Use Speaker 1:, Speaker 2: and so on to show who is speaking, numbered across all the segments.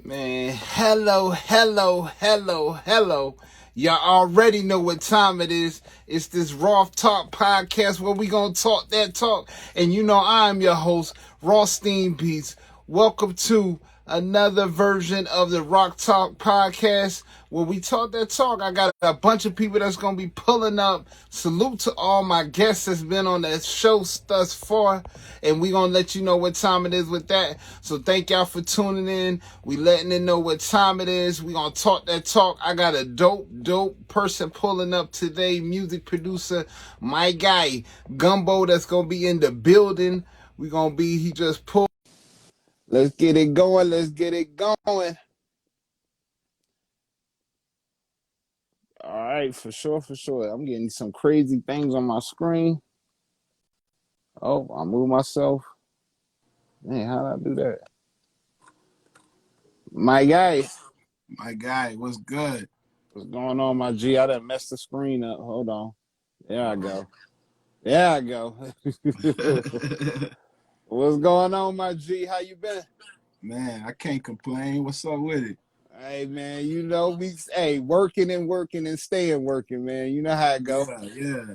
Speaker 1: Man, hello. Y'all already know what time it is. It's this Roth Talk podcast where we gonna talk that talk. And you know I'm your host, Rothstein Beats. Welcome to another version of the Rock Talk podcast where we talk that talk. I got a bunch of people that's gonna be pulling up. Salute to all my guests that's been on the show thus far, and we gonna let you know what time it is with that. So thank y'all for tuning in. We letting it know what time it is. We gonna talk that talk. I got a dope person pulling up today. Music producer, my guy Gumbo, that's gonna be in the building. He just pulled. Let's get it going. All right, for sure. I'm getting some crazy things on my screen. Oh, I move myself. Man, how did I do that? My guy,
Speaker 2: My guy, what's good?
Speaker 1: what's going on, my G? I done messed the screen up. Hold on. There I
Speaker 2: Oh.
Speaker 1: go. What's going on, my G? How you been?
Speaker 2: Man, I can't complain. What's up with it?
Speaker 1: Hey, man, you know working and staying working, man. You know how it go.
Speaker 2: Yeah.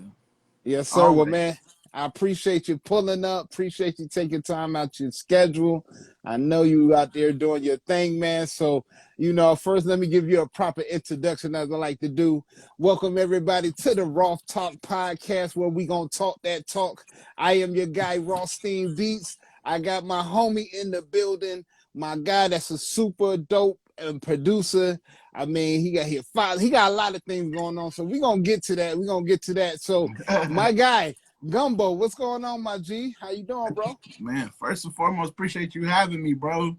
Speaker 1: Yes, sir. Well,
Speaker 2: Always.
Speaker 1: man, I appreciate you pulling up. Appreciate you taking time out your schedule. I know you out there doing your thing, man. So, first let me give you a proper introduction as I like to do. Welcome everybody to the Roth Talk podcast where we gonna talk that talk. I am your guy, Rothstein Beats. I got my homie in the building, my guy that's a super dope producer. I mean, he got a lot of things going on. So we're gonna get to that. So my guy, Gumbo, what's going on, my G? How you doing, bro?
Speaker 2: Man, first and foremost, appreciate you having me, bro.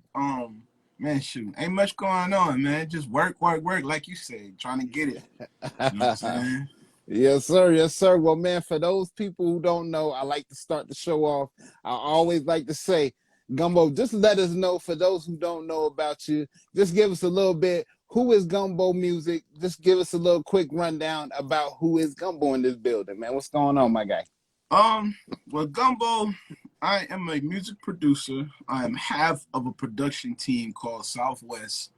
Speaker 2: Man, shoot, ain't much going on, man. Just work, like you said, trying to get it. You know what I'm saying?
Speaker 1: Yes, sir. Well, man, for those people who don't know, I like to start the show off. I always like to say, Gumbo, just let us know, for those who don't know about you, just give us a little bit. Who is Gumbo Music? Just give us a little quick rundown about who is Gumbo in this building, man. What's going on, my guy?
Speaker 2: Um, well, Gumbo, I am a music producer. I am half of a production team called Southwest.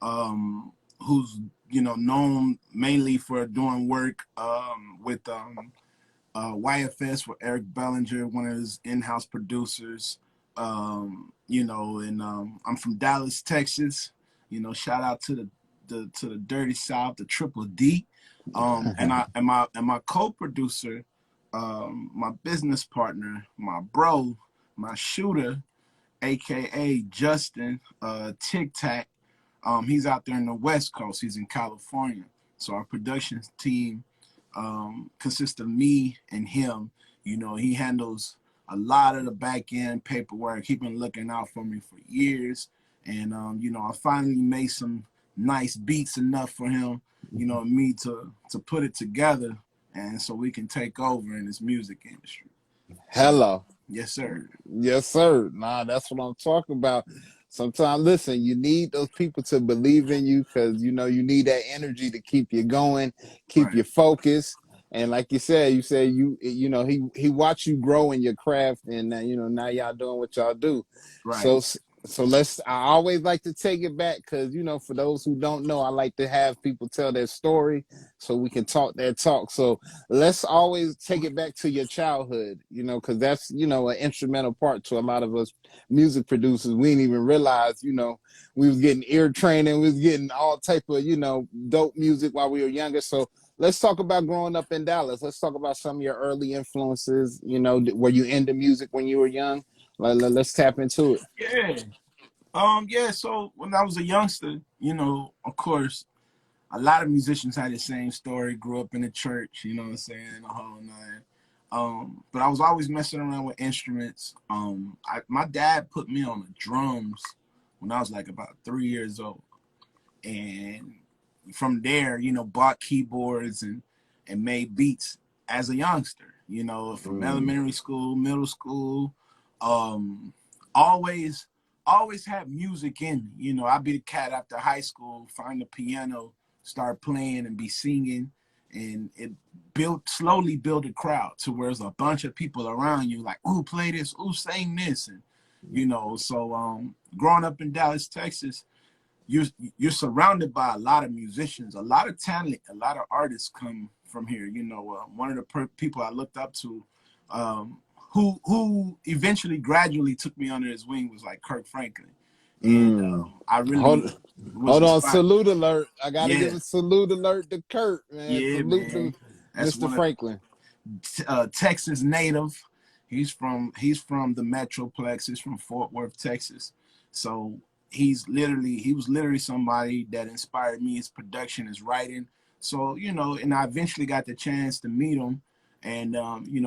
Speaker 2: Who's known mainly for doing work with YFS with Eric Bellinger, one of his in-house producers. I'm from Dallas, Texas. Shout out to the Dirty South, the Triple D. And my co-producer, my business partner, my bro, my shooter, aka Justin, Tic Tac. He's out there in the West Coast. He's in California. So our production team consists of me and him. He handles a lot of the back end paperwork. He's been looking out for me for years. And, I finally made some nice beats enough for him, me to put it together. And so we can take over in this music industry. So,
Speaker 1: Hello.
Speaker 2: yes, sir.
Speaker 1: Yes, sir. Nah, that's what I'm talking about. Sometimes, listen, you need those people to believe in you because, you need that energy to keep you going, keep
Speaker 2: Right.
Speaker 1: you focused. And like you said he watched you grow in your craft, and now y'all doing what y'all do.
Speaker 2: Right.
Speaker 1: So I always like to take it back because, for those who don't know, I like to have people tell their story so we can talk that talk. So let's always take it back to your childhood, because that's, an instrumental part to a lot of us music producers. We didn't even realize, we was getting ear training, we was getting all type of, dope music while we were younger. So let's talk about growing up in Dallas. Let's talk about some of your early influences. Were you into music when you were young? Let's tap into it.
Speaker 2: Yeah. So when I was a youngster, of course, a lot of musicians had the same story, grew up in the church, you know what I'm saying, the whole nine. But I was always messing around with instruments. My dad put me on the drums when I was like about 3 years old. And from there, bought keyboards and made beats as a youngster, from elementary school, middle school. Um, always, always had music in me. I'd be the cat after high school, find the piano, start playing and be singing. And it slowly built a crowd to where there's a bunch of people around you like, ooh, play this, ooh, sing this. And, so growing up in Dallas, Texas, you're you're surrounded by a lot of musicians, a lot of talent, a lot of artists come from here. You know, one of the people I looked up to, who eventually gradually took me under his wing was like Kirk Franklin, and I really
Speaker 1: Hold,
Speaker 2: was
Speaker 1: hold on,
Speaker 2: inspired.
Speaker 1: salute alert. I gotta give
Speaker 2: Yeah,
Speaker 1: a salute alert to Kurt, man.
Speaker 2: yeah,
Speaker 1: Salute to
Speaker 2: man. That's
Speaker 1: Mr.
Speaker 2: one of
Speaker 1: Franklin.
Speaker 2: Texas native. He's from the Metroplex. He's from Fort Worth, Texas. So he was literally somebody that inspired me. His production, his writing. So and I eventually got the chance to meet him, and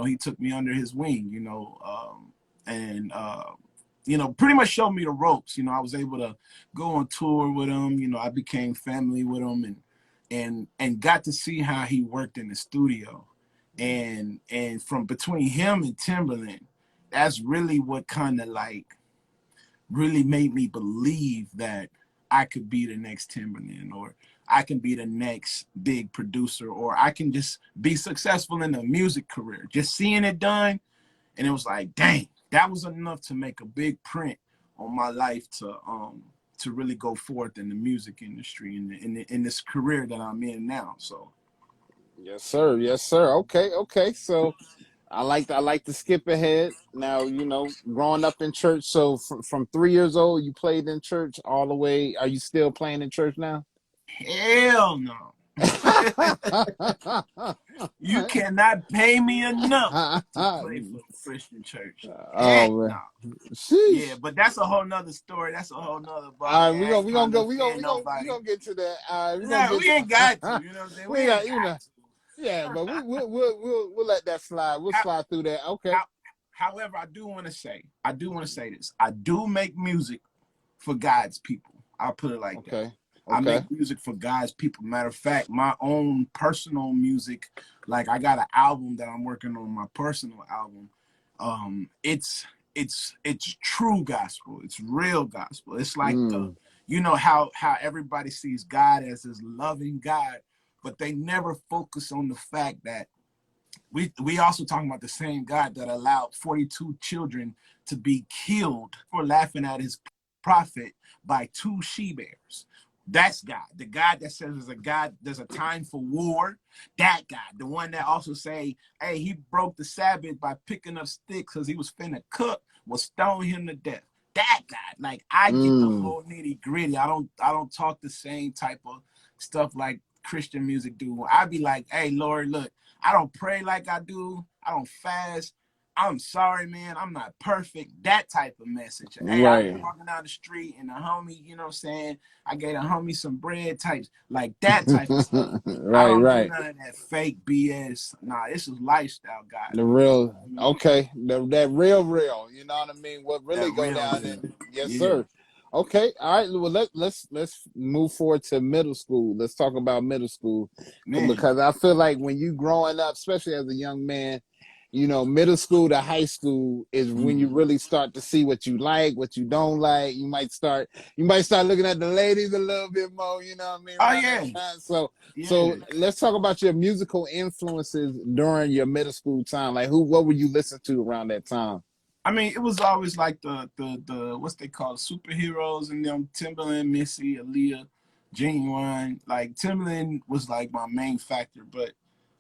Speaker 2: he took me under his wing. And pretty much showed me the ropes. I was able to go on tour with him. I became family with him, and got to see how he worked in the studio, and from between him and Timberland, that's really what kind of like really made me believe that I could be the next Timberland, or I can be the next big producer, or I can just be successful in a music career. Just seeing it done, and it was like, dang, that was enough to make a big print on my life to really go forth in the music industry, in this career that I'm in now. So
Speaker 1: Yes, sir. Yes, sir. Okay, okay. So I like to skip ahead. Now, growing up in church. So from 3 years old, you played in church all the way. Are you still playing in church now?
Speaker 2: hell no. You cannot pay me enough to play for the Christian church. Heck
Speaker 1: Oh
Speaker 2: no.
Speaker 1: man,
Speaker 2: Yeah,
Speaker 1: sheesh.
Speaker 2: but that's a whole nother story. That's a whole nother ball
Speaker 1: All right,
Speaker 2: game.
Speaker 1: we
Speaker 2: I
Speaker 1: gonna
Speaker 2: ain't
Speaker 1: we gonna
Speaker 2: trying to
Speaker 1: go we gonna
Speaker 2: offend
Speaker 1: we gonna we
Speaker 2: nobody.
Speaker 1: gonna get to that. All right, we gonna
Speaker 2: No,
Speaker 1: get.
Speaker 2: we ain't got to. You know what I'm saying? We
Speaker 1: We ain't
Speaker 2: ain't
Speaker 1: got
Speaker 2: got to.
Speaker 1: yeah, but we'll let that slide. We'll
Speaker 2: How,
Speaker 1: slide through that. Okay,
Speaker 2: how, however, I do want to say this. I do make music for God's people. I'll put it like that.
Speaker 1: okay,
Speaker 2: I
Speaker 1: okay.
Speaker 2: make music for God's people. Matter of fact, my own personal music, like I got an album that I'm working on, my personal album. It's true gospel. It's real gospel. It's like
Speaker 1: Mm,
Speaker 2: how everybody sees God as this loving God, but they never focus on the fact that we also talking about the same God that allowed 42 children to be killed for laughing at his prophet by two she bears. That's God. The God that says there's a time for war. That God. The one that also say, hey, he broke the Sabbath by picking up sticks because he was finna cook, will stone him to death. That God. Like I get the
Speaker 1: mm.
Speaker 2: whole nitty gritty. I don't talk the same type of stuff like Christian music do. I be like, hey, Lord, look, I don't pray like I do. I don't fast. I'm sorry, man. I'm not perfect. That type of message. Hey, I was
Speaker 1: Right,
Speaker 2: walking down the street and a homie, what I'm saying? I gave a homie some bread types, like that type of stuff. I
Speaker 1: right,
Speaker 2: don't do
Speaker 1: right.
Speaker 2: none of that fake BS. Nah, this is lifestyle
Speaker 1: The
Speaker 2: gospel.
Speaker 1: real,
Speaker 2: I mean,
Speaker 1: okay, that real. You know what I mean? What really
Speaker 2: that
Speaker 1: go
Speaker 2: real,
Speaker 1: down
Speaker 2: real.
Speaker 1: in? Yes,
Speaker 2: Yeah,
Speaker 1: sir. Okay, all right. Well, let's move forward to middle school. Let's talk about middle school
Speaker 2: man.
Speaker 1: because I feel like when you growing up, especially as a young man, middle school to high school is when you
Speaker 2: Mm.
Speaker 1: really start to see what you like, what you don't like. You might start looking at the ladies a little bit more. You know what I mean?
Speaker 2: Oh,
Speaker 1: Around that
Speaker 2: yeah.
Speaker 1: time. So
Speaker 2: Yeah.
Speaker 1: let's talk about your musical influences during your middle school time. Like what would you listen to around that time?
Speaker 2: I mean, it was always like the what's they call superheroes and them Timberland, Missy, Aaliyah, Genuine. Like Timberland was like my main factor, but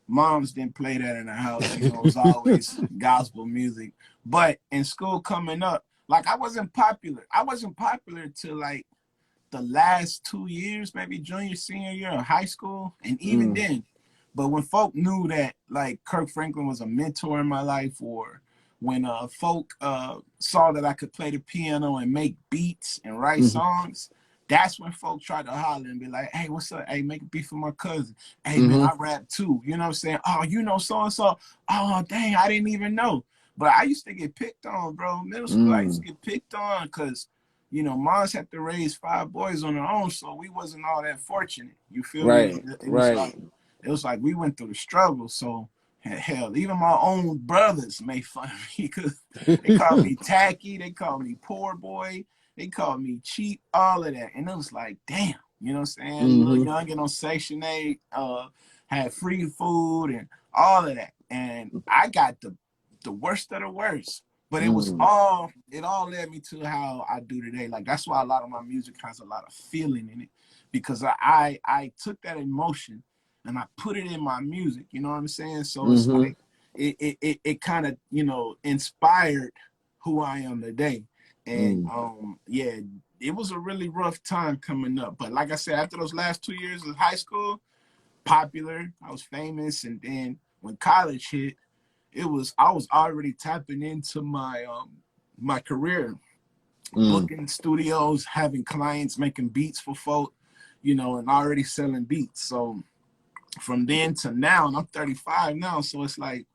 Speaker 2: moms didn't play that in the house. It was always gospel music. But in school coming up, like I wasn't popular. I wasn't popular till like the last 2 years, maybe junior, senior year of high school, and even
Speaker 1: Mm,
Speaker 2: then. But when folk knew that like Kirk Franklin was a mentor in my life, or when folk saw that I could play the piano and make beats and write
Speaker 1: mm,
Speaker 2: songs, that's when folk tried to holler and be like, hey, what's up? Hey, make a beat for my cousin. Hey, man,
Speaker 1: mm-hmm,
Speaker 2: I rap too. You know what I'm saying? Oh, so and so. Oh, dang, I didn't even know. But I used to get picked on, bro. Middle school, I used
Speaker 1: mm.
Speaker 2: to get picked on because moms had to raise 5 boys on their own, so we wasn't all that fortunate. You feel me?
Speaker 1: Right,
Speaker 2: It was
Speaker 1: right.
Speaker 2: like we went through the struggle. So hell, even my own brothers made fun of me because they called me tacky, they called me poor boy, they called me cheap, all of that, and it was like, damn, you know what I'm saying? Little
Speaker 1: hmm
Speaker 2: youngin' on Section 8, had free food and all of that, and I got the worst of the worst. but it all led me to how I do today. Like that's why a lot of my music has a lot of feeling in it, because I took that emotion and I put it in my music. You know what I'm saying? So it's like it kind of, you know, inspired who I am today. And yeah, it was a really rough time coming up. But like I said, after those last 2 years of high school, popular, I was famous, and then when college hit, I was already tapping into my career, booking studios, having clients, making beats for folk, you know, and already selling beats. So from then to now, and I'm 35 now, so it's like,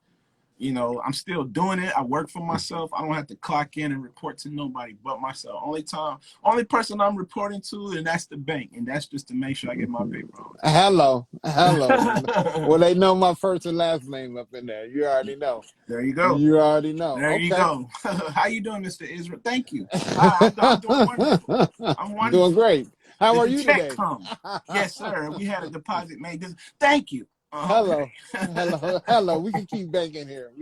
Speaker 2: you know, I'm still doing it. I work for myself. I don't have to clock in and report to nobody but myself. Only person I'm reporting to, and that's the bank. And that's just to make sure I get my paper on
Speaker 1: Hello.
Speaker 2: time.
Speaker 1: Well, they know my first and last name up in there. You already know.
Speaker 2: There you go.
Speaker 1: You already know.
Speaker 2: There you
Speaker 1: Okay.
Speaker 2: go. How you doing, Mr. Israel? Thank you. I'm doing wonderful. I'm wonderful.
Speaker 1: Doing great. How
Speaker 2: Did
Speaker 1: are
Speaker 2: the
Speaker 1: you
Speaker 2: check
Speaker 1: today?
Speaker 2: come? Yes, sir. We had a deposit made. Thank you.
Speaker 1: Hello.
Speaker 2: Okay.
Speaker 1: Hello. We can keep banking here.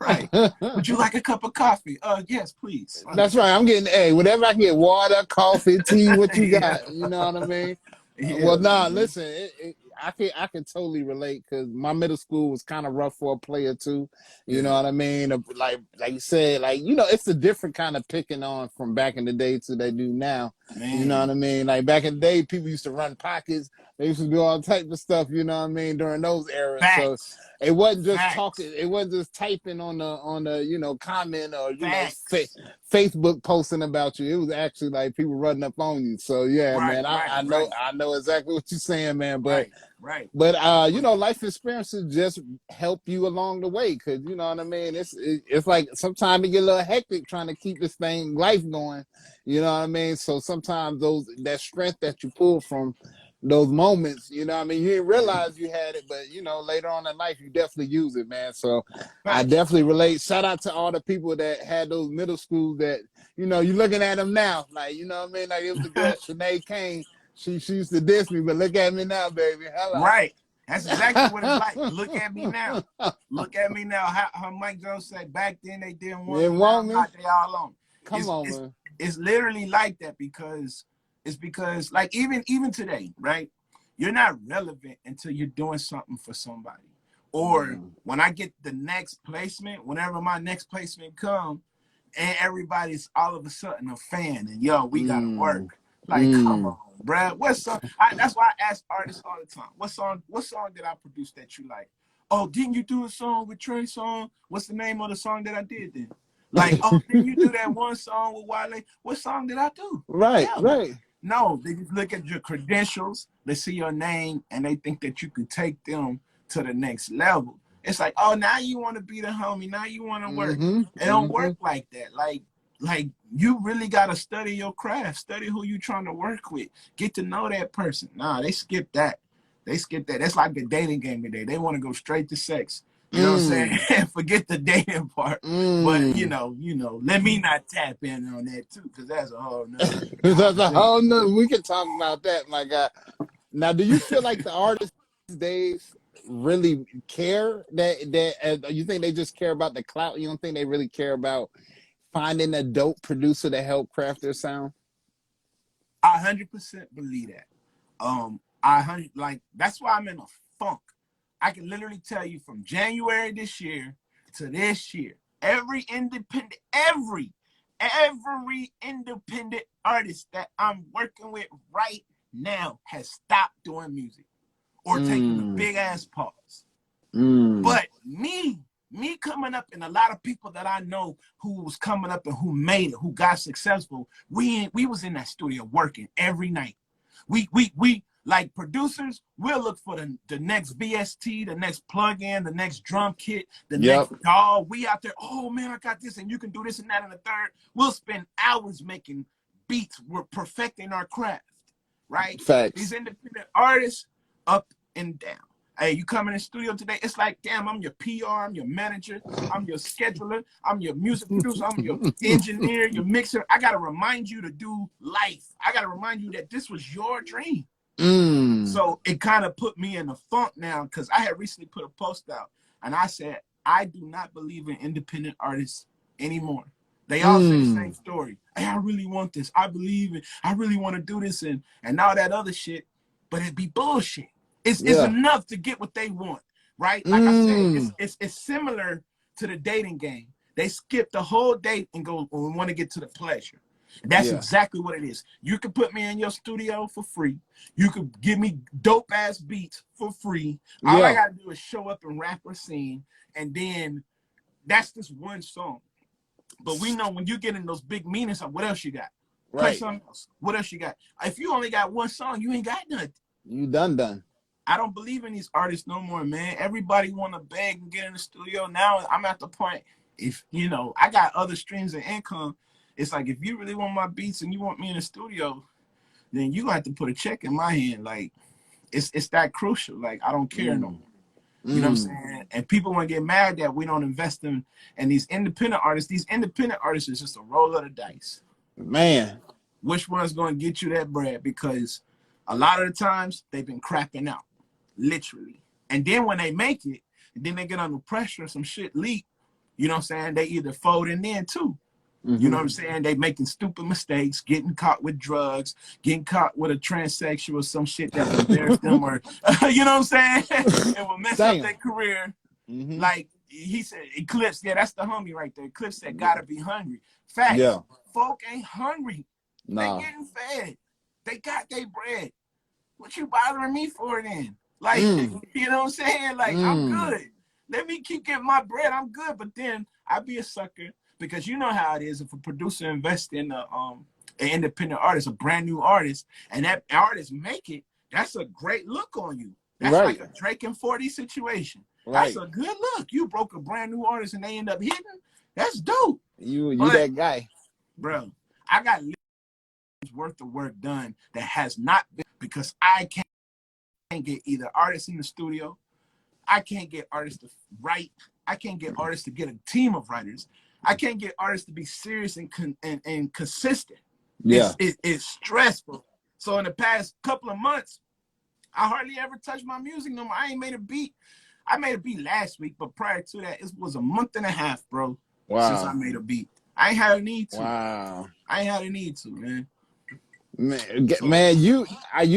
Speaker 2: Right. Would you like a cup of coffee? Yes, please.
Speaker 1: That's right. I'm getting whatever I can get, water, coffee, tea, what you
Speaker 2: Yeah.
Speaker 1: got. You know what I mean?
Speaker 2: Yeah,
Speaker 1: Well, nah,
Speaker 2: man.
Speaker 1: listen, I can totally relate, because my middle school was kind of rough for a player too. You know what I mean? Like you said, like, you know, it's a different kind of picking on from back in the day to they do now.
Speaker 2: Man.
Speaker 1: You know what I mean? Like back in the day, people used to run pockets. They used to do all type of stuff. You know what I mean? During those eras,
Speaker 2: Facts.
Speaker 1: so it wasn't just
Speaker 2: Facts.
Speaker 1: talking. It wasn't just typing on the you know, comment, or you know,
Speaker 2: Facts.
Speaker 1: Facebook posting about you. It was actually like people running up on you. So yeah,
Speaker 2: Right,
Speaker 1: man, I
Speaker 2: right.
Speaker 1: know exactly what you're saying, man. But
Speaker 2: Right.
Speaker 1: you know, life experiences just help you along the way, because you know what I mean. It's like sometimes it get a little hectic trying to keep this thing life going. You know what I mean. So sometimes that strength that you pull from those moments, you know what I mean, you didn't realize you had it, but you know, later on in life you definitely use it, man. So I definitely relate. Shout out to all the people that had those middle schools that, you know, you're looking at them now, like, you know what I mean, like it was the girl Sinead Kane. She used to diss me, but look at me now, baby. Hello.
Speaker 2: Right. That's exactly what it's like. Look at me now. Look at me now. How Mike Jones said back then they didn't want me. Now they all on.
Speaker 1: Come on, man.
Speaker 2: It's literally like that, because like even today, right? You're not relevant until you're doing something for somebody. Or when I get the next placement, whenever my next placement comes, and everybody's all of a sudden a fan, and yo, we gotta work. Like, come on, bruh. What song? That's why I ask artists all the time, what song did I produce that you like? Oh, didn't you do a song with Trey Songz? What's the name of the song that I did then? Like, oh, didn't you do that one song with Wale? What song did I do?
Speaker 1: Right.
Speaker 2: No, they just look at your credentials, they see your name, and they think that you can take them to the next level. It's like, oh, now you want to be the homie. Now you want to work. It don't work like that. Like you really got to study your craft, study who you trying to work with, get to know that person. Nah, they skip that. That's like the dating game today. They want to go straight to sex. You know what I'm saying? Forget the dating part. But you know, let me not tap in on that too, because that's a whole nother.
Speaker 1: That's a whole nother. We can talk about that, my God. Now, do you feel like the artists these days really care that you think they just care about the clout? You don't think they really care about finding a dope producer to help craft their sound?
Speaker 2: I 100% believe that. Like that's why I'm in a funk. I can literally tell you from January this year to this year, every independent artist that I'm working with right now has stopped doing music or taking a big ass pause. But me coming up, and a lot of people that I know who was coming up and who made it, who got successful, we was in that studio working every night. We like producers, we'll look for the next VST, the next plug-in, the next drum kit, the next DAW. We out there, oh man, I got this, and you can do this and that and the third. We'll spend hours making beats. We're perfecting our craft, right?
Speaker 1: Facts.
Speaker 2: These independent artists, up and down. Hey, you come in the studio today, it's like, damn, I'm your PR, I'm your manager, I'm your scheduler, I'm your music producer, I'm your engineer, your mixer. I got to remind you to do life. I got to remind you that this was your dream. So it kind of put me in a funk now, because I had recently put a post out and I said, I do not believe in independent artists anymore. They all say the same story. Hey, I really want this. I believe it. I really want to do this and all that other shit. But it'd be bullshit. It's enough to get what they want, right? Like I said, it's similar to the dating game. They skip the whole date and go, well, we want to get to the pleasure. That's exactly what it is. You can put me in your studio for free. You could give me dope ass beats for free. All I gotta do is show up and rap or sing, and then that's just one song. But we know when you get in those big meetings, what else you got? Play something else. What else you got? If you only got one song, you ain't got nothing.
Speaker 1: You done.
Speaker 2: I don't believe in these artists no more, man. Everybody want to beg and get in the studio. Now I'm at the point, if you know, I got other streams of income. It's like, if you really want my beats and you want me in the studio, then you have to put a check in my hand. Like, it's that crucial. Like, I don't care no more. You know what I'm saying? And people want to get mad that we don't invest in these independent artists. These independent artists is just a roll of the dice.
Speaker 1: Man.
Speaker 2: Which one's going to get you that bread? Because a lot of the times they've been crapping out, literally. And then when they make it, and then they get under pressure, some shit leak, you know what I'm saying? They either fold in then too. You know what I'm saying? They making stupid mistakes, getting caught with drugs, getting caught with a transsexual, some shit that embarrassed them, or you know what I'm saying? It will mess up their career. Like he said, Eclipse, that's the homie right there. Eclipse said, gotta be hungry. Facts. Folk ain't hungry. They getting fed. They got their bread. What you bothering me for then? Like, you know what I'm saying? Like, I'm good. Let me keep getting my bread. I'm good. But then I be a sucker. Because you know how it is, if a producer invests in an independent artist, a brand new artist, and that artist make it, that's a great look on you. That's like a Drake and 40 situation. That's a good look. You broke a brand new artist and they end up hitting. That's dope.
Speaker 1: You that guy.
Speaker 2: Bro, I got worth of work done that has not been, because I can't get either artists in the studio. I can't get artists to write. I can't get artists to get a team of writers. I can't get artists to be serious and consistent. It's stressful. So in the past couple of months, I hardly ever touched my music no more. I ain't made a beat. I made a beat last week, but prior to that, it was a month and a half, bro, since I made a beat. I ain't had a need to. I ain't had a need to, man.
Speaker 1: Man, you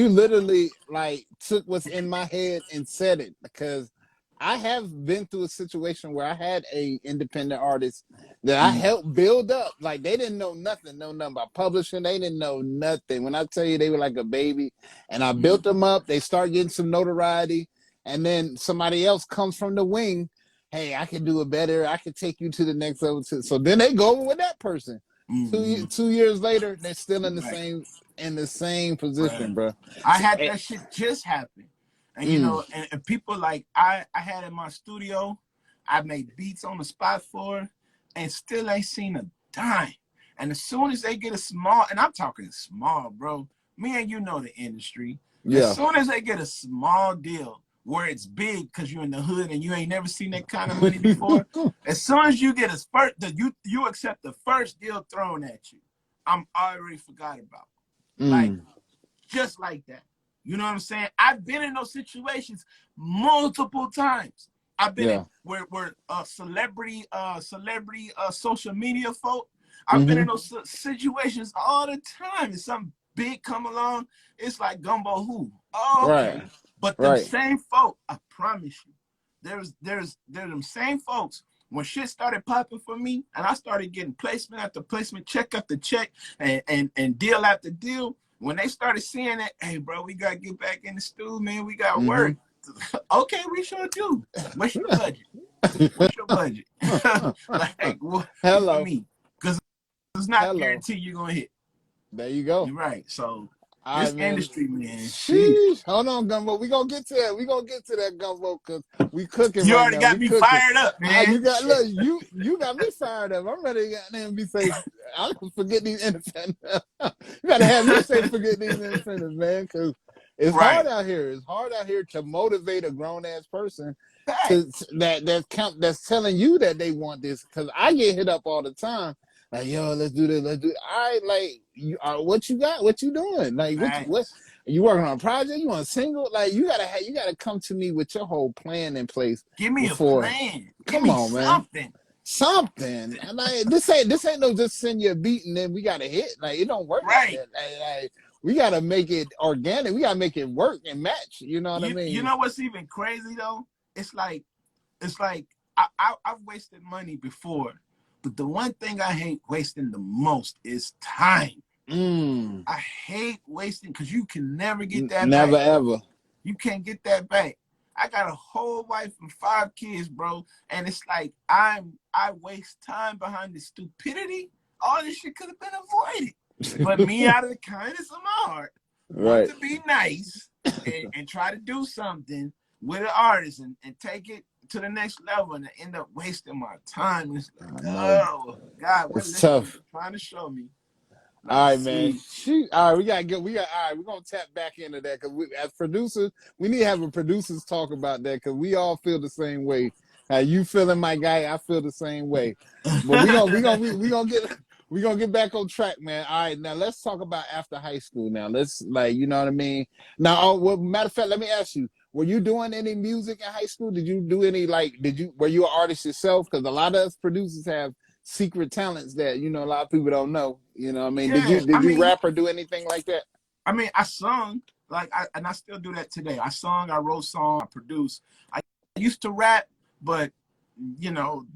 Speaker 1: literally like took what's in my head and said it, because I have been through a situation where I had a independent artist that I helped build up. Like, they didn't know nothing about publishing. They didn't know nothing. When I tell you, they were like a baby, and I built them up. They start getting some notoriety, and then somebody else comes from the wing. Hey, I can do it better. I can take you to the next level. So then they go with that person. 2 years later, they're still in the same position, bro.
Speaker 2: I had that shit just happen. And you know, and people like I had in my studio, I made beats on the spot for, and still ain't seen a dime. And as soon as they get a small, and I'm talking small, bro, me and you know the industry. As soon as they get a small deal where it's big because you're in the hood and you ain't never seen that kind of money before, as soon as you get you accept the first deal thrown at you, I'm already forgot about. Like, just like that. You know what I'm saying? I've been in those situations multiple times. I've been in where celebrity social media folk. I've been in those situations all the time. If something big come along, it's like Gumbo who? Oh, okay. But the same folk, I promise you, there's them same folks. When shit started popping for me, and I started getting placement after placement, check after check, and deal after deal. When they started seeing that, hey, bro, we got to get back in the stew, man. We got work. Okay, we sure do. What's your budget? What's your budget? Like, what for me? Because it's not guaranteed you're going to hit.
Speaker 1: There you go.
Speaker 2: You're right. So, this industry, man.
Speaker 1: Sheesh. Hold on, Gumbo. We going to get to that. We going to get to that, Gumbo, because we cooking
Speaker 2: you
Speaker 1: right
Speaker 2: already
Speaker 1: now.
Speaker 2: got me fired up, man.
Speaker 1: You got me fired up. I'm ready to be say, I'm going to forget these independents. You got to have me say forget these independents, man, because it's hard out here. It's hard out here to motivate a grown-ass person that's telling you that they want this, because I get hit up all the time. Like, yo, let's do this. Let's do it. All right, like, what you got? What you doing? Like, what? You working on a project? You want a single? Like, you gotta come to me with your whole plan in place.
Speaker 2: Give me a plan. Give me something.
Speaker 1: something. Like this ain't no just send you a beat and then we got a hit. Like it don't work like
Speaker 2: Right.
Speaker 1: that. Like, we gotta make it organic. We gotta make it work and match. You know what I
Speaker 2: You
Speaker 1: mean?
Speaker 2: know what's even crazy though? It's like I've wasted money before, but the one thing I hate wasting the most is time.
Speaker 1: Mm.
Speaker 2: I hate wasting because you can never get that
Speaker 1: Never
Speaker 2: back.
Speaker 1: ever.
Speaker 2: You can't get that back. I got a whole wife and 5 kids, bro, and it's like I waste time behind the stupidity. All this shit could have been avoided, but me, out of the kindness of my heart, want
Speaker 1: Right.
Speaker 2: to be nice and try to do something with an artist and take it to the next level, and I end up wasting my time. It's like,
Speaker 1: I know.
Speaker 2: oh God, what
Speaker 1: It's
Speaker 2: lesson
Speaker 1: tough.
Speaker 2: you trying to show me?
Speaker 1: All
Speaker 2: Like,
Speaker 1: right, man.
Speaker 2: see,
Speaker 1: Shoot. All right, we gotta get. We got. All right, we're gonna tap back into that because as producers, we need to have a producers talk about that because we all feel the same way. How you feeling, my guy? I feel the same way. But we gonna get back on track, man. All right, now let's talk about after high school. Now let's you know what I mean. Now, well, matter of fact, let me ask you: were you doing any music in high school? Did you do any were you an artist yourself? Because a lot of us producers have secret talents that a lot of people don't know. You know what I mean? Did
Speaker 2: yeah,
Speaker 1: you did you rap or do anything like that?
Speaker 2: I sung and I still do that today. I sung, I wrote songs, I produced. I used to rap, but you know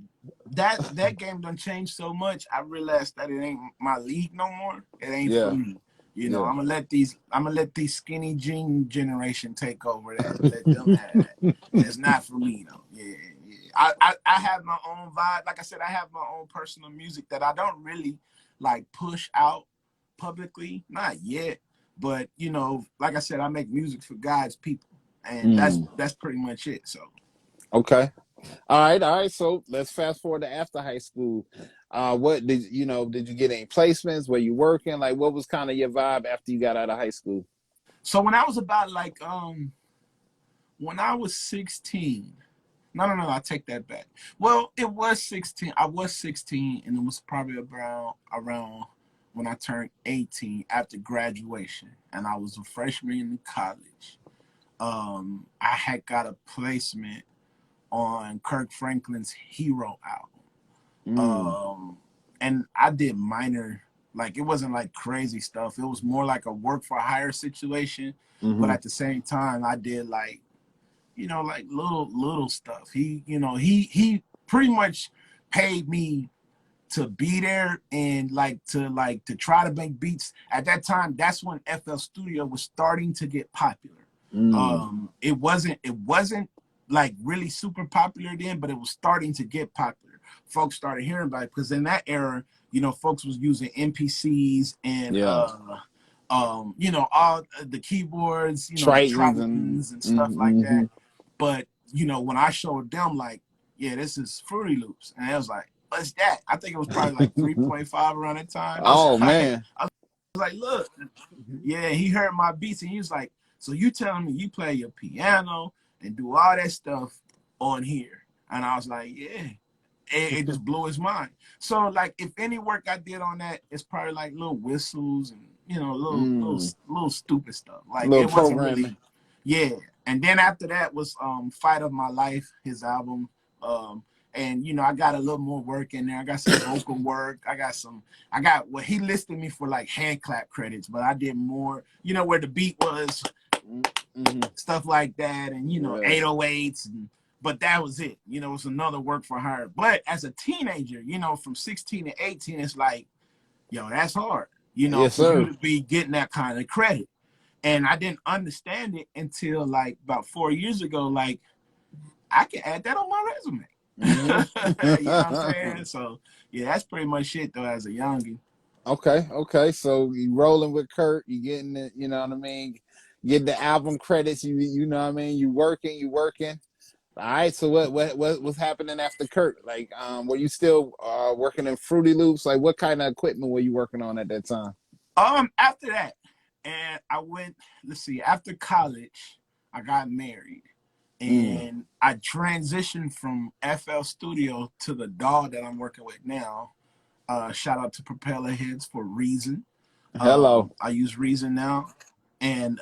Speaker 2: that game done changed so much. I realized that it ain't my league no more. It ain't for
Speaker 1: Yeah,
Speaker 2: me.
Speaker 1: yeah.
Speaker 2: I'm gonna let these skinny jean generation take over that. Let them have that. It's not for me though. Yeah, yeah. I have my own vibe. Like I said, I have my own personal music that I don't really like push out publicly. Not yet. But like I said, I make music for God's people. And
Speaker 1: Mm,
Speaker 2: that's pretty much it. So
Speaker 1: okay. All right. So let's fast forward to after high school. What did you get any placements? Were you working? Like, what was kind of your vibe after you got out of high school?
Speaker 2: when I was about when I was 16. No, I take that back. Well, it was 16. I was 16, and it was probably around when I turned 18 after graduation, and I was a freshman in college. I had got a placement on Kirk Franklin's Hero album.
Speaker 1: Mm,
Speaker 2: And I did minor, like it wasn't like crazy stuff. It was more like a work for hire situation, but
Speaker 1: mm-hmm.
Speaker 2: at the same time, I did like like little stuff. He pretty much paid me to be there and to try to make beats. At that time, that's when FL Studio was starting to get popular.
Speaker 1: Mm,
Speaker 2: It wasn't like really super popular then, but it was starting to get popular. Folks started hearing about it because in that era, folks was using MPCs and
Speaker 1: yeah.
Speaker 2: all the keyboards, the
Speaker 1: Tritons and
Speaker 2: Tritons and stuff like
Speaker 1: mm-hmm.
Speaker 2: that. But when I showed them, like, yeah, this is Fruity Loops, and I was like, what's that? I think it was probably like 3.5 around that time. I was
Speaker 1: Oh
Speaker 2: like,
Speaker 1: man.
Speaker 2: look, yeah. He heard my beats, and he was like, so you telling me you play your piano and do all that stuff on here? And I was like, yeah. It just blew his mind. So like, if any work I did on that, it's probably like little whistles and
Speaker 1: Mm,
Speaker 2: little stupid stuff. Like
Speaker 1: little
Speaker 2: it wasn't
Speaker 1: programming.
Speaker 2: really, yeah. And then after that was Fight of My Life, his album. Um, and I got a little more work in there. I got some vocal work. I got what he listed me for like hand clap credits, but I did more. Where the beat was,
Speaker 1: Mm-hmm.
Speaker 2: stuff like that, and
Speaker 1: Yeah.
Speaker 2: 808s, but that was it. It was another work for her. But as a teenager, from 16 to 18, it's like, yo, that's hard.
Speaker 1: Yes,
Speaker 2: For you
Speaker 1: sir.
Speaker 2: to be getting that kind of credit. And I didn't understand it until like about 4 years ago. Like, I can add that on my resume. You know what I'm
Speaker 1: Mm-hmm.
Speaker 2: saying? So yeah, that's pretty much it though as a youngin'.
Speaker 1: Okay. So you rolling with Kurt, you getting it, you know what I mean? Getting the album credits, you know what I mean? You working. All right, so what's happening after Kurt? Like, were you still working in Fruity Loops? Like, what kind of equipment were you working on at that time?
Speaker 2: After that, and I went, let's see, after college, I got married.
Speaker 1: Mm.
Speaker 2: And I transitioned from FL Studio to the DAW that I'm working with now. Shout out to Propeller Heads for Reason.
Speaker 1: Hello.
Speaker 2: I use Reason now, and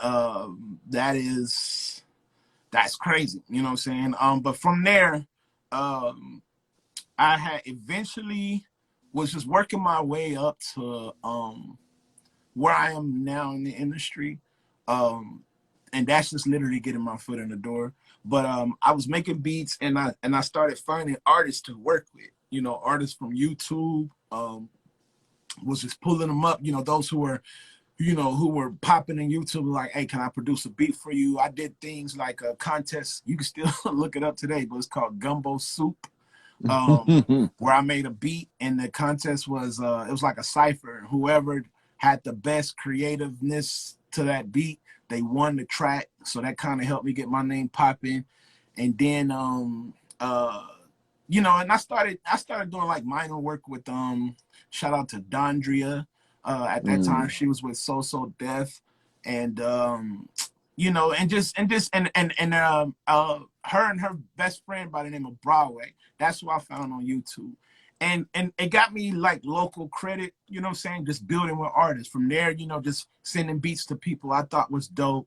Speaker 2: that's crazy. You know what I'm saying? But from there, um, I had eventually was just working my way up to where I am now in the industry. And that's just literally getting my foot in the door. But I was making beats, and I started finding artists to work with. You know, artists from YouTube. Was just pulling them up. You know, those who were popping in YouTube, like, hey, can I produce a beat for you? I did things like a contest. You can still look it up today, but it's called Gumbo Soup. Where I made a beat, and the contest was it was like a cipher. Whoever had the best creativeness to that beat, they won the track. So that kind of helped me get my name popping. And then and I started doing like minor work with shout out to Dondria. At that time she was with So Death, and her and her best friend by the name of Broadway. That's who I found on YouTube. And it got me like local credit, you know what I'm saying? Just building with artists. From there, just sending beats to people I thought was dope.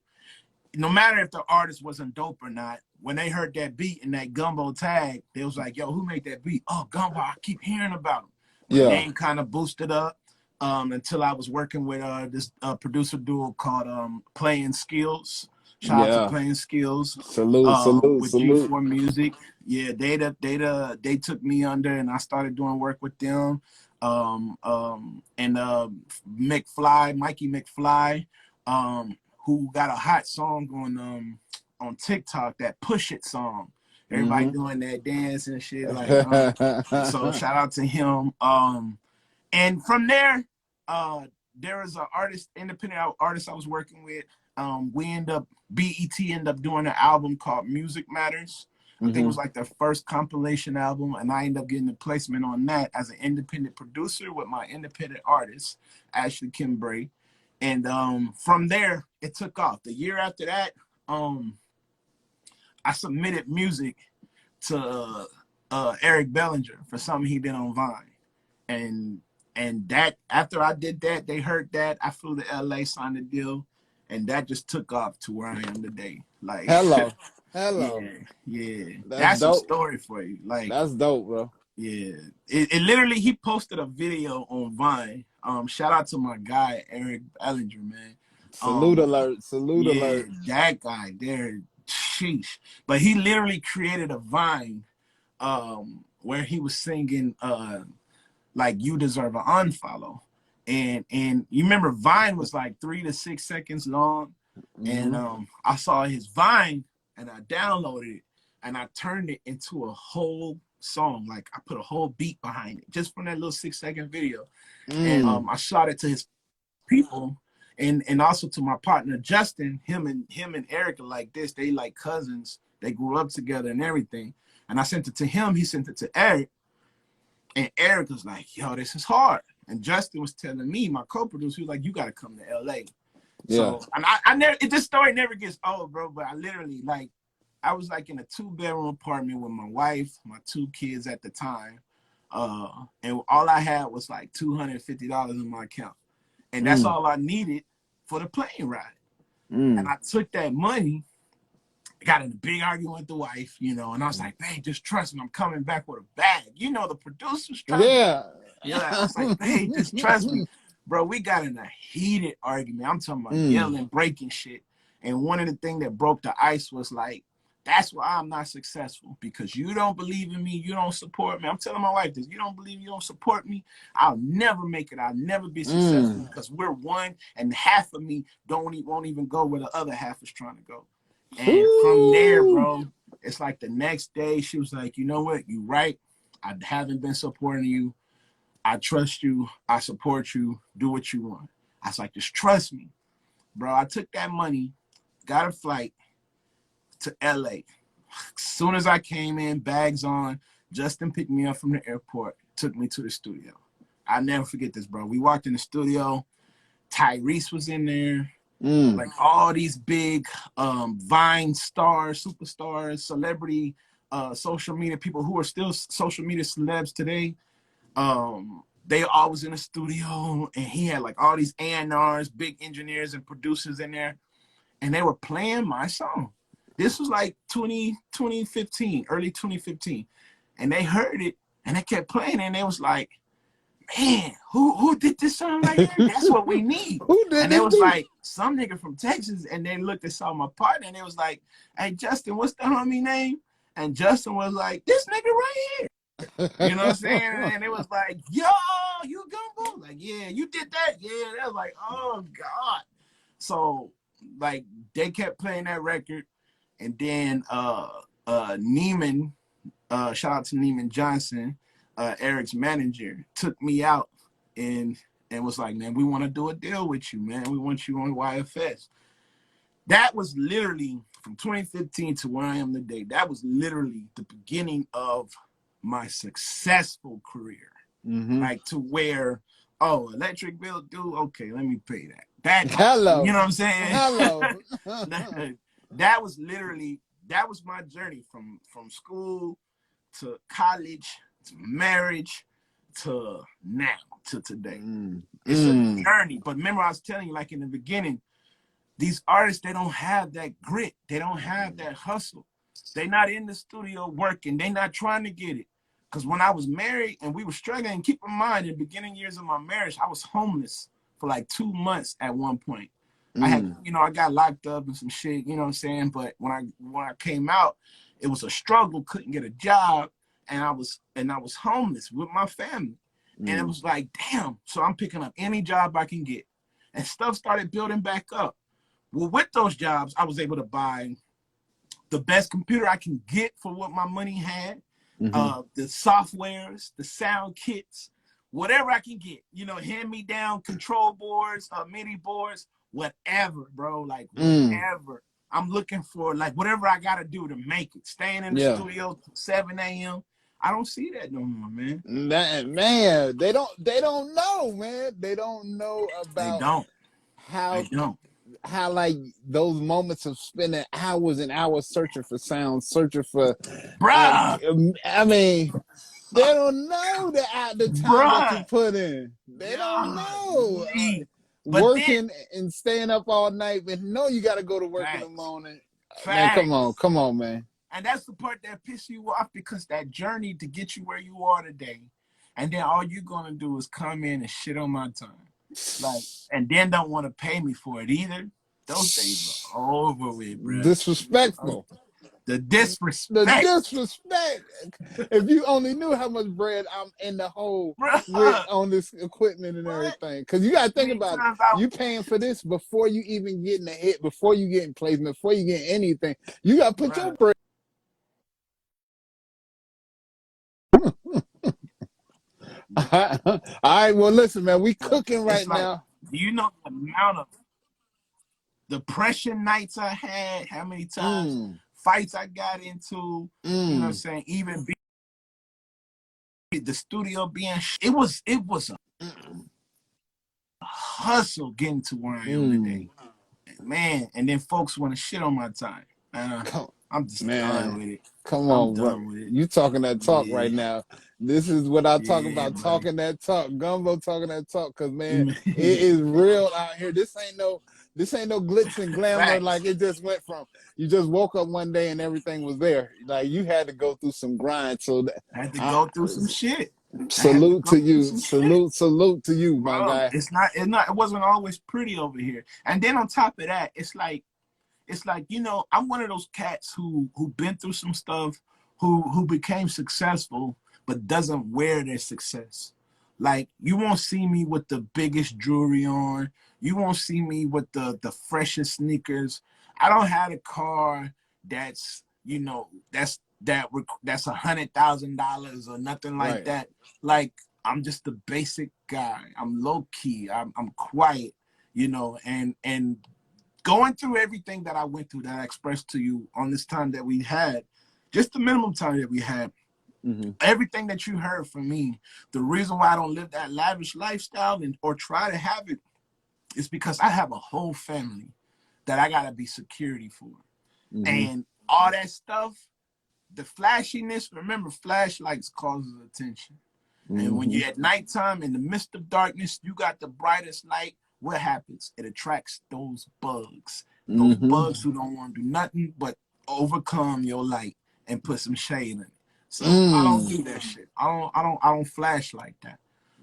Speaker 2: No matter if the artist wasn't dope or not, when they heard that beat and that Gumbo tag, they was like, yo, who made that beat? Oh, Gumbo, I keep hearing about him. My name kind of boosted up until I was working with this producer duo called Playing Skills. Shout out to Playing Skills. With G4 Music. Yeah, they took me under, and I started doing work with them. And Mikey McFly, who got a hot song on TikTok, that Push It song. Everybody doing that dance and shit. Like, so shout out to him. And from there, there was an independent artist I was working with. BET ended up doing an album called Music Matters. I think it was like their first compilation album, and I ended up getting a placement on that as an independent producer with my independent artist, Ashley Kimbray. And from there, it took off. The year after that, I submitted music to Eric Bellinger for something he did on Vine. And that, after I did that, they heard that. I flew to LA, signed a deal, and that just took off to where I am today. Like,
Speaker 3: hello.
Speaker 2: Yeah. That's dope. A story for you. Like,
Speaker 3: that's dope, bro.
Speaker 2: Yeah. It literally, he posted a video on Vine. Shout out to my guy, Eric Bellinger, man.
Speaker 3: Salute alert.
Speaker 2: That guy there, sheesh. But he literally created a Vine where he was singing like You Deserve an Unfollow. And you remember Vine was like 3 to 6 seconds long. And I saw his Vine and I downloaded it and I turned it into a whole song. Like, I put a whole beat behind it just from that little 6-second video. And I shot it to his people and also to my partner Justin. Him and Eric are like this. They like cousins. They grew up together and everything. And I sent it to him. He sent it to Eric. And Eric was like, yo, this is hard. And Justin was telling me, my co-producer, he was like, you got to come to LA.
Speaker 3: Yeah.
Speaker 2: So, and I never, this story never gets old, bro. But I literally, like, I was like in a 2-bedroom apartment with my wife, my 2 kids at the time. And all I had was like $250 in my account. And that's all I needed for the plane ride. And I took that money, got in a big argument with the wife, and I was like, babe, just trust me. I'm coming back with a bag. The producers trust me. Yeah, I was like, babe, just trust me. Bro, we got in a heated argument. I'm talking about yelling, breaking shit. And one of the things that broke the ice was like, that's why I'm not successful, because you don't believe in me. You don't support me. I'm telling my wife this. You don't believe, you don't support me. I'll never make it. I'll never be successful because we're one, and half of me won't even go where the other half is trying to go. And from there, bro, it's like the next day she was like, you know what? You right. I haven't been supporting you. I trust you. I support you. Do what you want. I was like, just trust me. Bro, I took that money, got a flight to LA. As soon as I came in, bags on, Justin picked me up from the airport, took me to the studio. I'll never forget this, bro. We walked in the studio. Tyrese was in there. Like all these big Vine stars, superstars, celebrity, social media people who are still social media celebs today. They all was in the studio, and he had like all these A&Rs, big engineers and producers in there, and they were playing my song. This was like 2015, early 2015. And they heard it, And they kept playing, and they was like, man, who did this song right here? That's what we need.
Speaker 1: Who did
Speaker 2: and
Speaker 1: this
Speaker 2: it was
Speaker 1: beat?
Speaker 2: like some nigga from Texas, and they looked and saw my partner, and it was like, hey, Justin, what's the homie name? And Justin was like, this nigga right here. You know what I'm saying? And it was like, yo, you Gumbo? Like, yeah, you did that? Yeah. That was like, oh, God. So, like, they kept playing that record. And then Neiman, shout out to Neiman Johnson, Eric's manager, took me out and was like, man, we want to do a deal with you, man. We want you on YFS. That was literally from 2015 to where I am today. That was literally the beginning of my successful career. Like to where, oh, electric bill due, okay, let me pay that.
Speaker 1: Hello.
Speaker 2: You know what I'm saying?
Speaker 1: Hello.
Speaker 2: That was my journey from school to college to marriage to now to today. It's a journey. But remember, I was telling you, like in the beginning, these artists, they don't have that grit. They don't have that hustle. They're not in the studio working. They're not trying to get it. Because when I was married and we were struggling, keep in mind, in the beginning years of my marriage, I was homeless for like 2 months at one point. I had, I got locked up and some shit, you know what I'm saying? But when I came out, it was a struggle, couldn't get a job, and I was homeless with my family. And it was like, damn, so I'm picking up any job I can get. And stuff started building back up. Well, with those jobs, I was able to buy the best computer I can get for what my money had, the softwares, the sound kits, whatever I can get, hand-me-down control boards, MIDI boards, whatever, bro, like whatever. I'm looking for, like, whatever I got to do to make it. Staying in the studio till 7 a.m. I don't see that no more, man.
Speaker 1: Man, they don't know, man. They don't know about how like those moments of spending hours and hours searching for sound, searching for, I mean, they don't know the time that you put in. They don't know. Working and staying up all night, but no, you got to go to work in the morning. Man, come on, man.
Speaker 2: And that's the part that pisses you off, because that journey to get you where you are today, and then all you're gonna do is come in and shit on my time, like, and then don't want to pay me for it either. Those days are over with, bro.
Speaker 1: Disrespectful.
Speaker 2: The disrespect.
Speaker 1: If you only knew how much bread I'm in the hole with on this equipment and everything. Because you got to think about it. You paying for this before you even getting a hit, before you getting placement, before you get anything. You got to put your bread. All right, well, listen, man, we cooking right now.
Speaker 2: Do you know the amount of depression nights I had? How many times fights I got into? You know what I'm saying? Even the studio being, it was a hustle getting to where I am today, man. And then folks want to shit on my time. I'm just done with it.
Speaker 1: Come on, bro. You talking that talk right now. This is what I talk about, talking that talk. Gumbo talking that talk, because, man, it is real out here. This ain't no glitz and glamour like it just went from. You just woke up one day and everything was there. Like, you had to go through some grind. So
Speaker 2: I had to go through some shit.
Speaker 1: Salute to you. Salute to you, my guy.
Speaker 2: It wasn't always pretty over here. And then on top of that, it's like, I'm one of those cats who been through some stuff, who became successful, but doesn't wear their success. Like, you won't see me with the biggest jewelry on. You won't see me with the freshest sneakers. I don't have a car that's $100,000 or nothing like that. Like, I'm just a basic guy. I'm low key. I'm quiet, and going through everything that I went through, that I expressed to you on this time that we had, just the minimum time that we had, everything that you heard from me, the reason why I don't live that lavish lifestyle or try to have it is because I have a whole family that I got to be security for. And all that stuff, the flashiness, remember, flashlights causes attention. And when you're at nighttime, in the midst of darkness, you got the brightest light. What happens? It attracts those bugs. Those bugs who don't want to do nothing but overcome your light and put some shade in it. So I don't do that shit. I don't flash like that.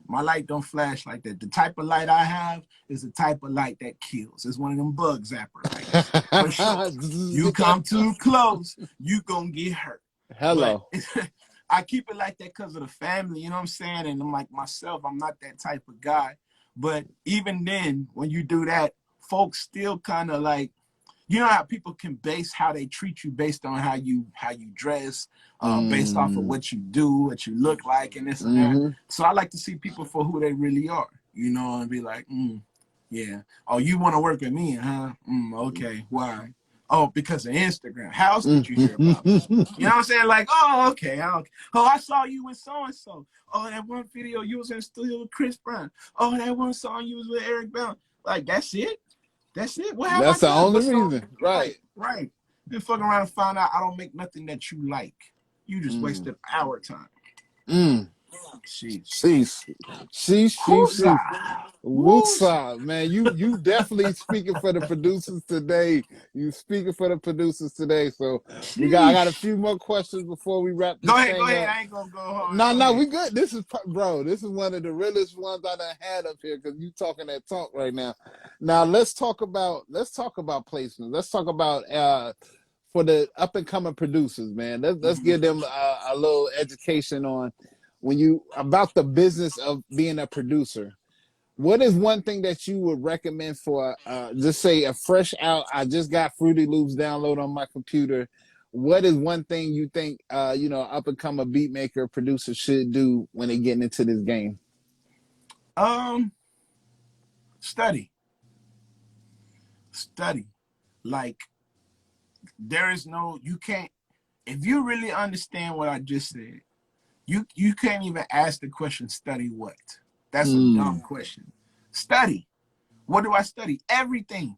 Speaker 2: My light don't flash like that. The type of light I have is the type of light that kills. It's one of them bug zapper lights. For sure. You come too close, you gonna get hurt.
Speaker 3: Hello.
Speaker 2: But I keep it like that because of the family, you know what I'm saying? And I'm like myself, I'm not that type of guy. But even then, when you do that, folks still kind of like, you know how people can base how they treat you based on how you dress, based off of what you do, what you look like, and this and that. So I like to see people for who they really are, you know, and be like, yeah. Oh, you want to work with me, huh? Okay. Why? Oh, because of Instagram. How else did you hear about me? You know what I'm saying? Like, oh, okay. Oh, I saw you with so-and-so. Oh, that one video you was in the studio with Chris Brown. Oh, that one song you was with Eric Brown. Like, that's it? That's it? What have
Speaker 3: That's
Speaker 2: I
Speaker 3: the
Speaker 2: done?
Speaker 3: only reason. Right.
Speaker 2: Right. Then fuck around and find out I don't make nothing that you like. You just wasted our time.
Speaker 3: Sheesh. Woosah, man. You definitely speaking for the producers today. You speaking for the producers today. So I got a few more questions before we wrap this thing up.
Speaker 2: Go ahead. I ain't gonna go home.
Speaker 3: No, we good. This is one of the realest ones I done had up here because you talking that talk right now. Now let's talk about placement. Let's talk about for the up and coming producers, man. Let's give them a little education on about the business of being a producer. What is one thing that you would recommend for just say a fresh out? I just got Fruity Loops download on my computer. What is one thing you think up and coming beat maker producer should do when they getting into this game?
Speaker 2: Study. Like, there is no, you can't, if you really understand what I just said, you can't even ask the question, study what? That's a dumb question. Study. What do I study? Everything.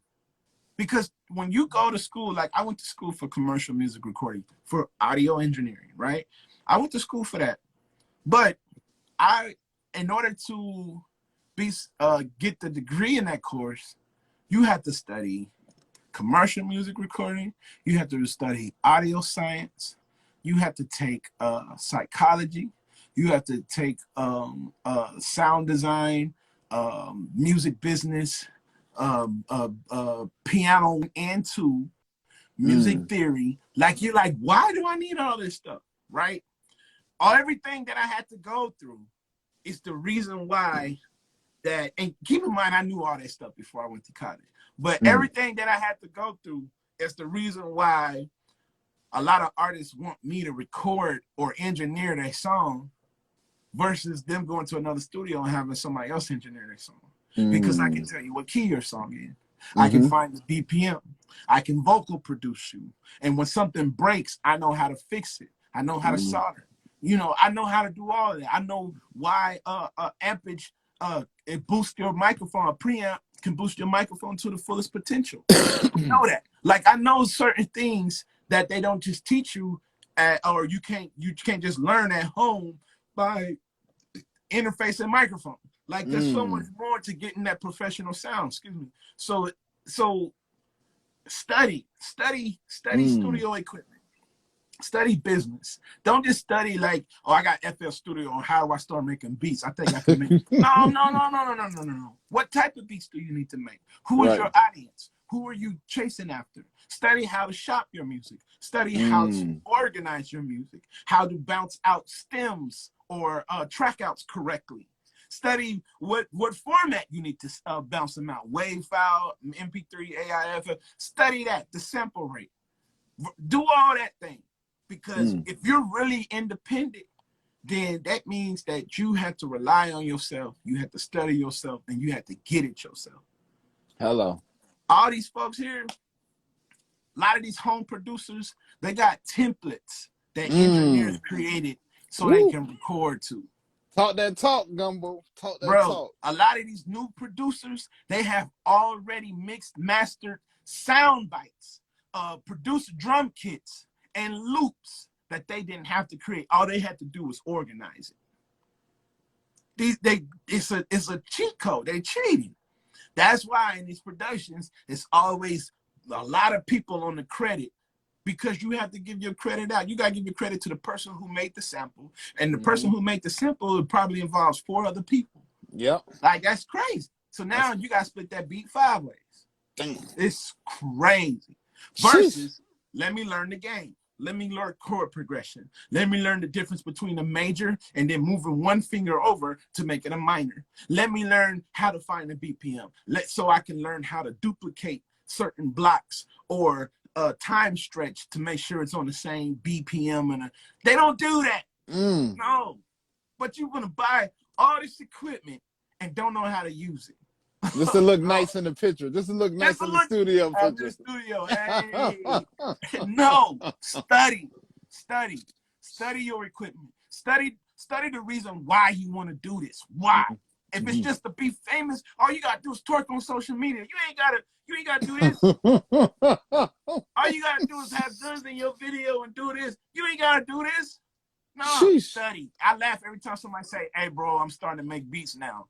Speaker 2: Because when you go to school, like I went to school for commercial music recording, for audio engineering, right? I went to school for that. But in order to get the degree in that course, you have to study commercial music recording. You have to study audio science. You have to take psychology. You have to take sound design, music business, piano into music theory. Like, you're like, why do I need all this stuff, right? Everything that I had to go through is the reason why that, and keep in mind, I knew all that stuff before I went to college, but everything that I had to go through is the reason why a lot of artists want me to record or engineer their song versus them going to another studio and having somebody else engineer their song. Because I can tell you what key your song is. I can find the BPM. I can vocal produce you. And when something breaks, I know how to fix it. I know how to solder. You know, I know how to do all of that. I know why ampage, it boosts your microphone. A preamp can boost your microphone to the fullest potential. I know that. Like, I know certain things that they don't just teach you or you can't just learn at home by interfacing microphone. Like, there's so much more to getting that professional sound. Excuse me. So study studio equipment. Study business. Don't just study like, oh, I got FL Studio on how do I start making beats. I think I can make. No. What type of beats do you need to make? Who is your audience? Who are you chasing after? Study how to shop your music. Study how to organize your music. How to bounce out stems or track outs correctly. Study what format you need to bounce them out. WAV file, MP3, AIF. Study that, the sample rate. Do all that thing. Because if you're really independent, then that means that you have to rely on yourself. You have to study yourself, and you have to get it yourself.
Speaker 3: Hello.
Speaker 2: All these folks here, a lot of these home producers, they got templates that engineers created so they can record to.
Speaker 3: Talk that talk, Gumbo. Talk that talk.
Speaker 2: A lot of these new producers, they have already mixed, mastered sound bites, produced drum kits, and loops that they didn't have to create. All they had to do was organize it. It's a cheat code. They're cheating. That's why in these productions, it's always a lot of people on the credit because you have to give your credit out. You got to give your credit to the person who made the sample. And the person
Speaker 3: Mm-hmm.
Speaker 2: who made the sample, it probably involves 4 other people.
Speaker 3: Yep.
Speaker 2: Like, that's crazy. So now you got to split that beat 5 ways.
Speaker 3: Damn.
Speaker 2: It's crazy.
Speaker 3: Sheesh.
Speaker 2: Versus, let me learn the game. Let me learn chord progression. Let me learn the difference between a major and then moving one finger over to make it a minor. Let me learn how to find a BPM. So I can learn how to duplicate certain blocks or a time stretch to make sure it's on the same BPM. And they don't do that. No. But you're going to buy all this equipment and don't know how to use it.
Speaker 3: Just to look nice in the picture. Just to look nice in the studio picture.
Speaker 2: The studio. Hey. No. Study your equipment. Study the reason why you want to do this. Why? If it's just to be famous, all you gotta do is twerk on social media. You ain't gotta do this. All you gotta do is have guns in your video and do this. You ain't gotta do this. No,
Speaker 3: Sheesh.
Speaker 2: Study. I laugh every time somebody say, "Hey, bro, I'm starting to make beats now."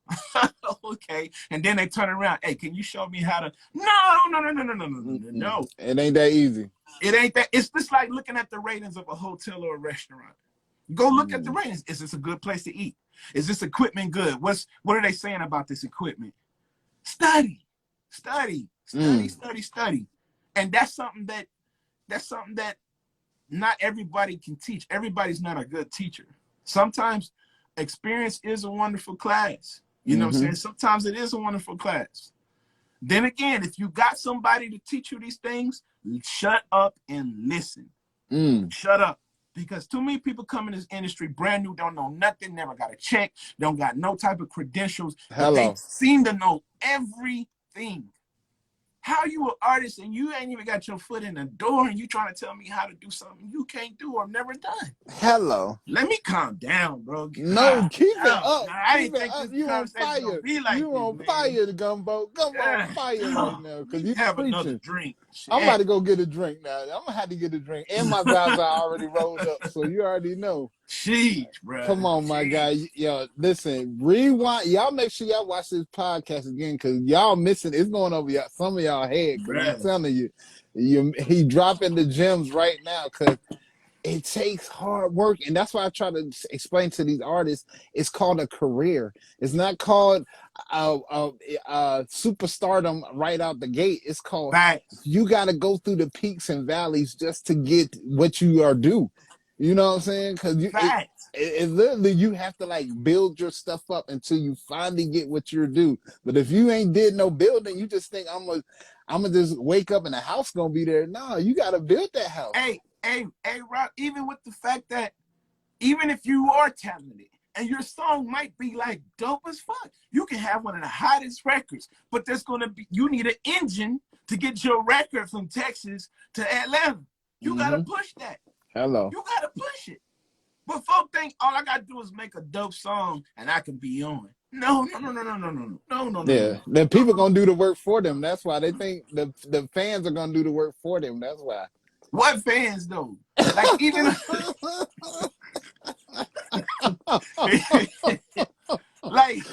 Speaker 2: Okay, and then they turn around. Hey, can you show me how to? No.
Speaker 3: It ain't that easy.
Speaker 2: It ain't that. It's just like looking at the ratings of a hotel or a restaurant. Go look at the ratings. Is this a good place to eat? Is this equipment good? What are they saying about this equipment? Study. And that's something that not everybody can teach. Everybody's not a good teacher. Sometimes experience is a wonderful class. You know what I'm saying? Sometimes it is a wonderful class. Then again, if you got somebody to teach you these things, shut up and listen. Shut up. Because too many people come in this industry brand new, don't know nothing, never got a check, don't got no type of credentials. But they seem to know everything. How you an artist and you ain't even got your foot in the door and you trying to tell me how to do something you can't do or never done?
Speaker 3: Hello.
Speaker 2: Let me calm down, bro.
Speaker 3: No, keep it up.
Speaker 2: I didn't think this
Speaker 3: You on
Speaker 2: conversation
Speaker 3: fire.
Speaker 2: gonna be like
Speaker 3: You on fire, Gumbo. Gumbo on fire right now. Cause you
Speaker 2: have
Speaker 3: preaching.
Speaker 2: another drink.
Speaker 3: I'm about to go get a drink now. I'm gonna have to get a drink. And my guys are already rolled up, so you already know.
Speaker 2: Sheesh, bro.
Speaker 3: Come on, my guy. Yo, listen, rewind. Y'all make sure y'all watch this podcast again because y'all missing. It's going over some of y'all head. Because I'm telling you, he dropping the gems right now because it takes hard work. And that's why I try to explain to these artists, it's called a career. It's not called superstardom right out the gate. It's called, you got to go through the peaks and valleys just to get what you are due. You know what I'm saying? Because it literally, you have to like build your stuff up until you finally get what you're due. But if you ain't did no building, you just think I'm gonna just wake up and the house gonna be there. No, you got to build that house.
Speaker 2: Hey, Roth, even with the fact that even if you are talented and your song might be like dope as fuck, you can have one of the hottest records, but you need an engine to get your record from Texas to Atlanta. You gotta push that.
Speaker 3: Hello.
Speaker 2: You gotta push it. But folk think all I gotta do is make a dope song and I can be on. No.
Speaker 3: Yeah, then people gonna do the work for them. That's why they think the fans are gonna do the work for them. That's why.
Speaker 2: What fans though? Like even like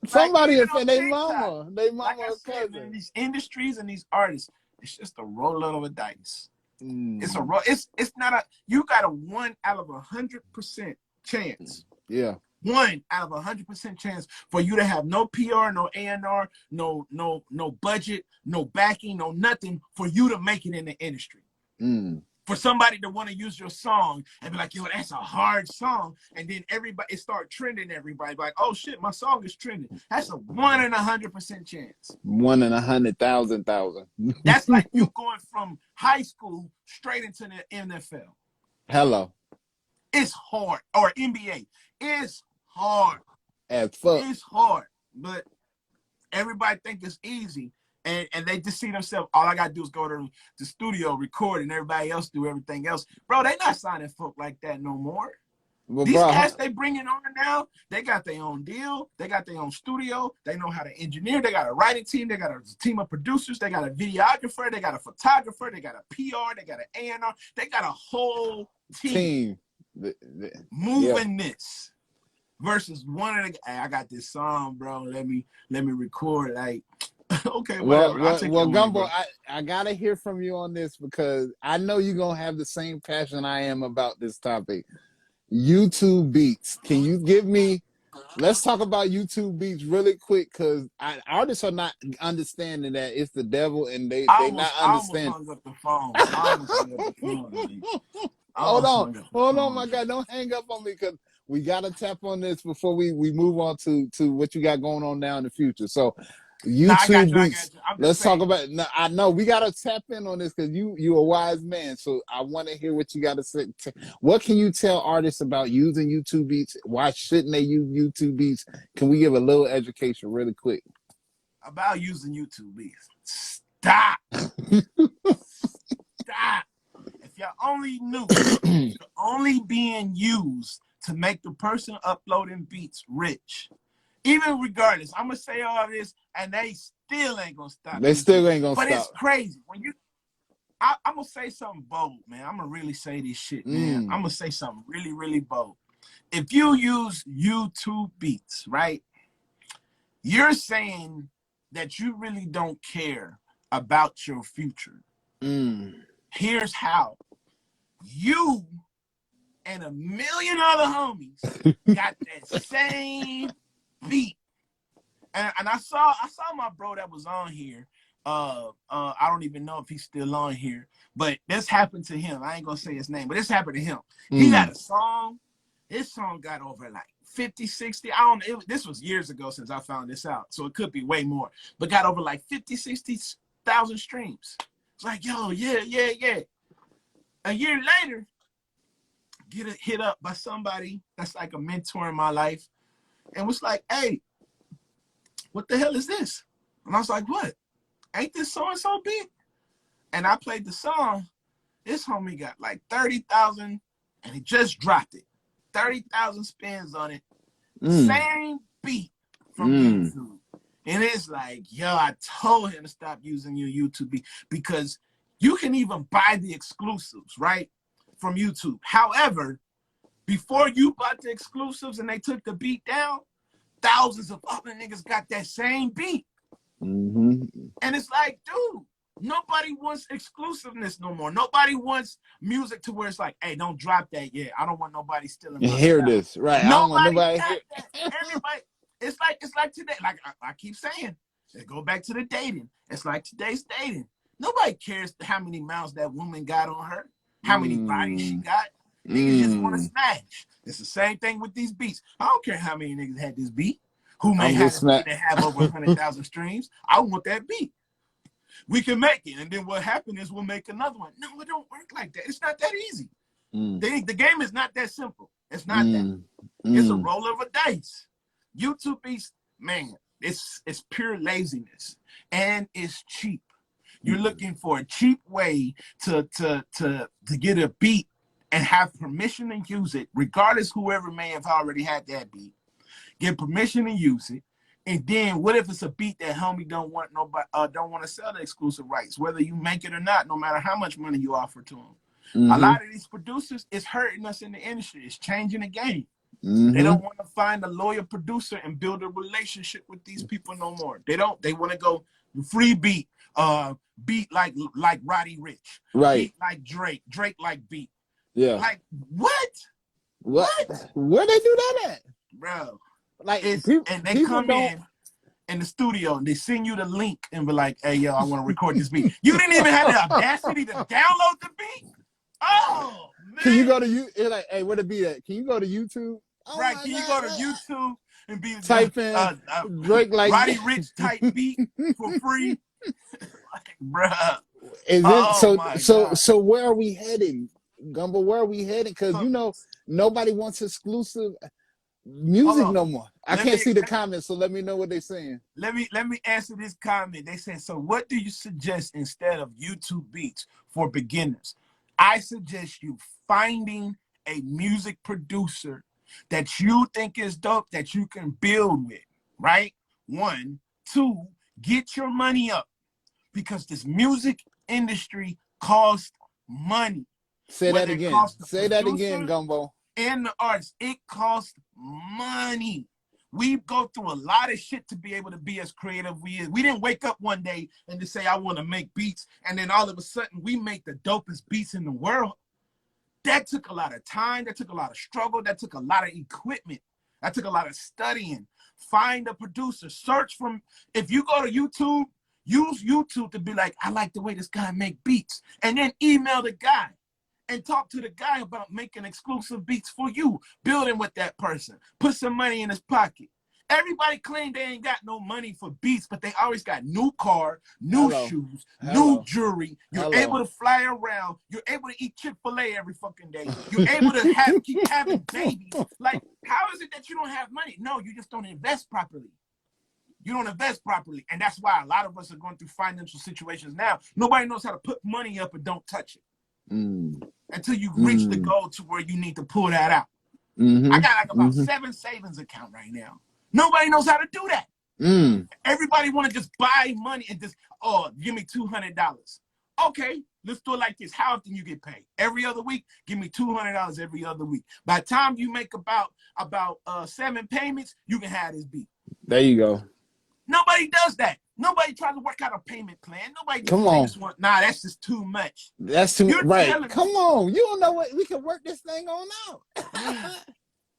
Speaker 3: somebody
Speaker 2: like,
Speaker 3: offend their mama,
Speaker 2: like
Speaker 3: or cousin.
Speaker 2: In these industries and these artists, it's just a roll of a dice. It's a roll. It's not a. You got a 1 out of 100% chance.
Speaker 3: Yeah.
Speaker 2: 1 out of 100% chance for you to have no PR, no A&R, no budget, no backing, no nothing for you to make it in the industry. For somebody to want to use your song and be like, yo, that's a hard song. And then it start trending, everybody like, oh shit, my song is trending. That's a 1 in 100% chance.
Speaker 3: 1 in 100,000.
Speaker 2: That's like you going from high school straight into the NFL.
Speaker 3: Hello.
Speaker 2: It's hard. Or NBA. It's hard.
Speaker 3: As fuck.
Speaker 2: It's hard. But everybody think it's easy. And they just see themselves, all I got to do is go to the studio, record, and everybody else do everything else. Bro, they not signing folk like that no more. Well, these guys they bringing on now, they got their own deal. They got their own studio. They know how to engineer. They got a writing team. They got a team of producers. They got a videographer. They got a photographer. They got a PR. They got an A&R. They got a whole team. Moving this. Versus one of the, hey, I got this song, bro. Let me record. Like, okay, whatever.
Speaker 3: Well, Gumbo, I gotta hear from you on this because I know you're gonna have the same passion I am about this topic. YouTube beats. Can you give me? Let's talk about YouTube beats really quick because artists are not understanding that it's the devil and they not
Speaker 2: I almost
Speaker 3: understand.
Speaker 2: hung up the phone. I almost hung up the phone. Like, I
Speaker 3: Hold
Speaker 2: almost
Speaker 3: on,
Speaker 2: hung up the
Speaker 3: hold on,
Speaker 2: phone.
Speaker 3: my guy. Don't hang up on me because we gotta tap on this before we move on to what you got going on now in the future. So
Speaker 2: No, I got
Speaker 3: YouTube
Speaker 2: you. I
Speaker 3: beats.
Speaker 2: got you. I'm just
Speaker 3: Let's talk
Speaker 2: saying.
Speaker 3: about. No, I know we gotta tap in on this because you a wise man. So I want to hear what you got to say. What can you tell artists about using YouTube beats? Why shouldn't they use YouTube beats? Can we give a little education really quick?
Speaker 2: About using YouTube beats. Stop. Stop. If you only knew, you're only being used to make the person uploading beats rich. Even regardless, I'm gonna say all this, and they still ain't gonna stop.
Speaker 3: They still ain't gonna
Speaker 2: but
Speaker 3: stop.
Speaker 2: It's crazy when you. I'm gonna say something bold, man. I'm gonna really say this shit, man. I'm gonna say something really, really bold. If you use YouTube beats, right, you're saying that you really don't care about your future. Here's how. You and a million other homies got that same beat. And I saw my bro that was on here. I don't even know if he's still on here, but this happened to him. I ain't gonna say his name, but this happened to him. He got a song. His song got over like 50, 60. I don't know. This was years ago since I found this out, so it could be way more. But got over like 50, 60,000 streams. It's like, yo, yeah. A year later, get hit up by somebody that's like a mentor in my life, and was like, hey, what the hell is this? And I was like, what? Ain't this so-and-so beat? And I played the song. This homie got like 30,000 and he just dropped it. 30,000 spins on it. Same beat from YouTube. And it's like, yo, I told him to stop using your YouTube beat because you can even buy the exclusives, right? From YouTube. However, before you bought the exclusives and they took the beat down, thousands of other niggas got that same beat. And it's like, dude, nobody wants exclusiveness no more. Nobody wants music to where it's like, hey, don't drop that yet. I don't want nobody stealing my
Speaker 3: Hear
Speaker 2: style.
Speaker 3: this, right?
Speaker 2: Nobody
Speaker 3: I don't want nobody
Speaker 2: got
Speaker 3: hear.
Speaker 2: that. Everybody, it's like today. Like I keep saying, let's go back to the dating. It's like today's dating. Nobody cares how many mouths that woman got on her, how many bodies she got. Niggas just want to smash. It's the same thing with these beats. I don't care how many niggas had this beat. Who may have this beat that have over 100,000 streams. I want that beat. We can make it. And then what happened is we'll make another one. No, it don't work like that. It's not that easy. The game is not that simple. It's not that. It's a roll of a dice. YouTube beats, man, it's pure laziness. And it's cheap. You're looking for a cheap way to get a beat and have permission to use it, regardless whoever may have already had that beat. Get permission to use it. And then what if it's a beat that homie don't want to sell the exclusive rights, whether you make it or not, no matter how much money you offer to them. A lot of these producers, it's hurting us in the industry. It's changing the game. They don't want to find a loyal producer and build a relationship with these people no more. They don't. They want to go free beat, beat like Roddy Ricch,
Speaker 3: right?
Speaker 2: Beat like Drake like beat.
Speaker 3: Yeah.
Speaker 2: Like what?
Speaker 3: Where they do that at,
Speaker 2: bro?
Speaker 3: Like,
Speaker 2: and they come in the studio and they send you the link and be like, hey, yo, I want to record this beat. You didn't even have the audacity to download the beat? Oh, man.
Speaker 3: Can you go to you? It's like, hey, where the beat at? Can you go to YouTube? Oh,
Speaker 2: right, can you go to YouTube and be
Speaker 3: type in Drake like
Speaker 2: Roddy Ricch type beat for free? Like, bruh.
Speaker 3: Is it so where are we heading, Gumbo? Where are we heading? Because nobody wants exclusive music no more. I can't see the comments, so let me know what they're saying.
Speaker 2: Let me answer this comment. They said, so what do you suggest instead of YouTube beats for beginners? I suggest you finding a music producer that you think is dope that you can build with, right? 1, 2, get your money up because this music industry costs money.
Speaker 3: Say that again. Say that again, Gumbo.
Speaker 2: And the artists, it costs money. We go through a lot of shit to be able to be as creative we is. We didn't wake up one day and just say, I want to make beats, and then all of a sudden we make the dopest beats in the world. That took a lot of time. That took a lot of struggle. That took a lot of equipment. That took a lot of studying. Find a producer. Search from, if you go to YouTube, use YouTube to be like, I like the way this guy make beats. And then email the guy and talk to the guy about making exclusive beats for you, building with that person. Put some money in his pocket. Everybody claim they ain't got no money for beats, but they always got new car, new shoes, new jewelry. You're able to fly around. You're able to eat Chick-fil-A every fucking day. You're able to keep having babies. Like, how is it that you don't have money? No, you just don't invest properly. You don't invest properly. And that's why a lot of us are going through financial situations now. Nobody knows how to put money up and don't touch it until you reach the goal to where you need to pull that out. I got like about 7 savings accounts right now. Nobody knows how to do that. Everybody want to just buy money and just, oh, give me $200. Okay, let's do it like this. How often you get paid? Every other week? Give me $200 every other week. By the time you make about 7 payments, you can have this beat.
Speaker 3: There you go.
Speaker 2: Nobody does that. Nobody tries to work out a payment plan. Nobody just nah, that's just too much.
Speaker 3: That's too right. Come on. You don't know what we can work this thing on out.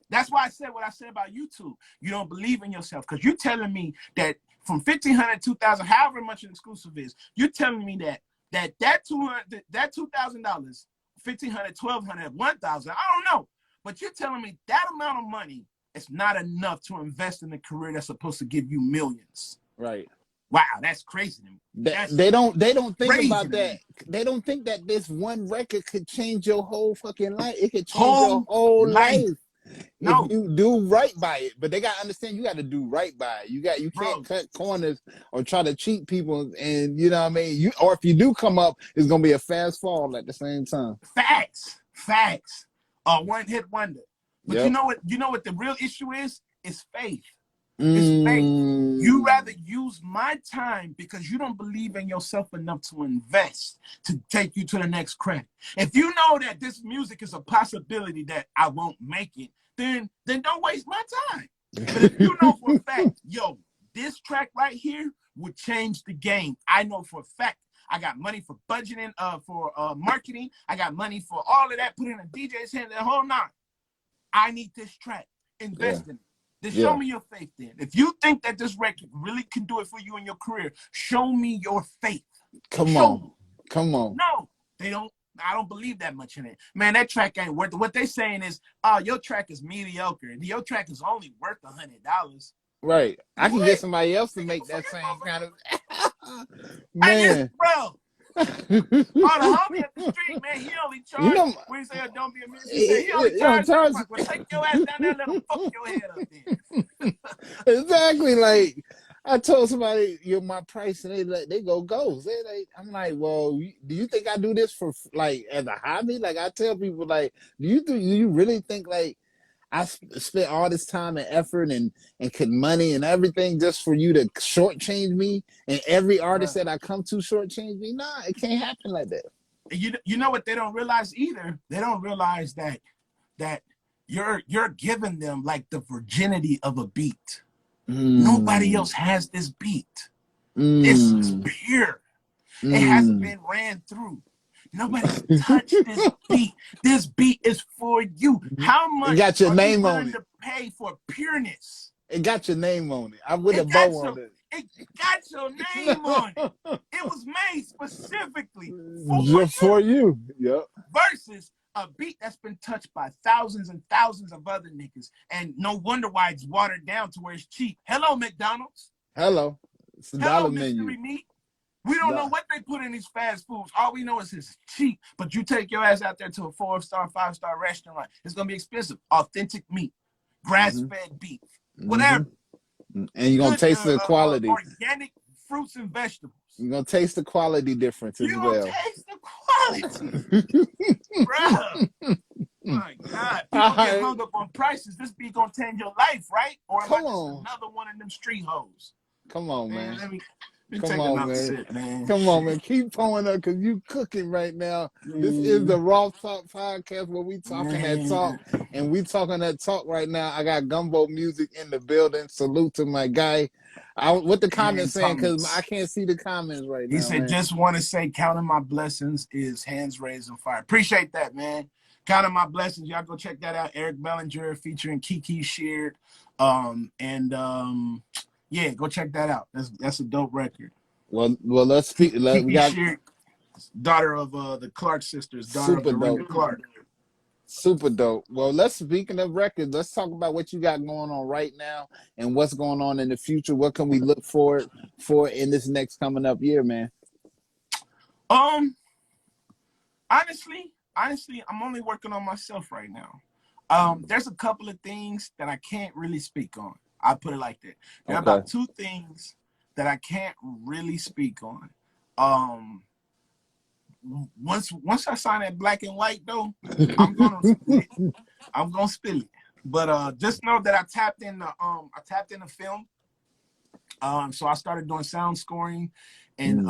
Speaker 2: That's why I said what I said about YouTube. You don't believe in yourself because you're telling me that from $1,500, $2,000, however much an exclusive is, you're telling me that $2,000, $1,500, $1,200, $1,000, I don't know. But you're telling me that amount of money is not enough to invest in a career that's supposed to give you millions.
Speaker 3: Right.
Speaker 2: Wow, that's crazy to me.
Speaker 3: They don't think about that. They don't think that this one record could change your whole fucking life. It could change your whole life. No. If you do right by it, but they gotta understand you got to do right by it. You can't cut corners or try to cheat people, and you know what I mean. Or if you do come up, it's gonna be a fast fall at the same time.
Speaker 2: Facts. One hit wonder. But you know what the real issue is? It's faith. It's faith. You rather use my time because you don't believe in yourself enough to invest to take you to the next credit. If you know that this music is a possibility that I won't make it, then don't waste my time. But if you know for a fact, yo, this track right here would change the game. I know for a fact I got money for budgeting, for marketing. I got money for all of that, put in a DJ's hand, the whole nine. I need this track. Invest in it. Then show me your faith then. If you think that this record really can do it for you in your career, show me your faith. Come on. No, they don't. I don't believe that much in it. Man, that track ain't worth it. What they saying is, your track is mediocre. And your track is only worth $100.
Speaker 3: Right. I can get somebody else to make that same kind of man.
Speaker 2: Bro. On the homie at the street, man, he only charge when he say don't be a minister. He only charge. Well, take your ass down there and let him fuck your head up there.
Speaker 3: Exactly. Like I told somebody, my price, and they go ghost. I'm like, well, do you think I do this for like as a hobby? Like I tell people, like, do you really think like I spent all this time and effort and money and everything just for you to shortchange me? And every artist that I come to shortchange me? Nah, it can't happen like that.
Speaker 2: You know what they don't realize either? They don't realize that you're giving them like the virginity of a beat. Nobody else has this beat. It's pure. It hasn't been ran through. Nobody's touched this beat. This beat is for you. How much
Speaker 3: it got your name on it
Speaker 2: to pay for pureness?
Speaker 3: It got your name on it. I would have bow on it.
Speaker 2: It got your name on it. It was made specifically
Speaker 3: for you. Yep.
Speaker 2: Versus a beat that's been touched by thousands and thousands of other niggas, and no wonder why it's watered down to where it's cheap. Hello, McDonald's.
Speaker 3: Hello. It's a dollar menu.
Speaker 2: Mystery meat. We don't know what they put in these fast foods. All we know is it's cheap. But you take your ass out there to a 4-star, 5-star restaurant, it's gonna be expensive. Authentic meat, grass-fed beef, whatever.
Speaker 3: And you're gonna taste the quality.
Speaker 2: Organic fruits and vegetables.
Speaker 3: You're gonna taste the quality difference as well.
Speaker 2: You're gonna taste the quality, bro. My God, people get hung up on prices. This beat gonna change your life, right? Or am I just another one of them street hoes?
Speaker 3: Come on, man.
Speaker 2: Been
Speaker 3: Come
Speaker 2: taking
Speaker 3: on,
Speaker 2: out
Speaker 3: man.
Speaker 2: shit, man.
Speaker 3: Come on,
Speaker 2: Shit.
Speaker 3: man. Keep pulling up because you cooking right now. This is the Roth Talk podcast where we talking that talk,
Speaker 2: Man.
Speaker 3: and we talking that talk right now. I got Gumbo music in the building. Salute to my guy. What the
Speaker 2: Man,
Speaker 3: comments saying? Because I
Speaker 2: Thomas.
Speaker 3: can't see the comments right
Speaker 2: He
Speaker 3: now,
Speaker 2: said,
Speaker 3: man.
Speaker 2: just want to say counting my blessings is hands raised and fire. Appreciate that, man. Counting my blessings. Y'all go check that out. Eric Bellinger featuring Kiki Sheard. Yeah, go check that out. That's a dope record.
Speaker 3: Well, let's speak. We
Speaker 2: Kiki
Speaker 3: got
Speaker 2: Sheard, daughter of the Clark sisters, daughter of
Speaker 3: super
Speaker 2: Dorinda
Speaker 3: dope.
Speaker 2: Clark.
Speaker 3: Super dope. Well, speaking of records, let's talk about what you got going on right now and what's going on in the future. What can we look for in this next coming up year, man?
Speaker 2: Honestly, I'm only working on myself right now. There's a couple of things that I can't really speak on. I put it like that. There are about 2 things that I can't really speak on. Once I sign that black and white though, I'm gonna spill it. But just know that I tapped into film. So I started doing sound scoring and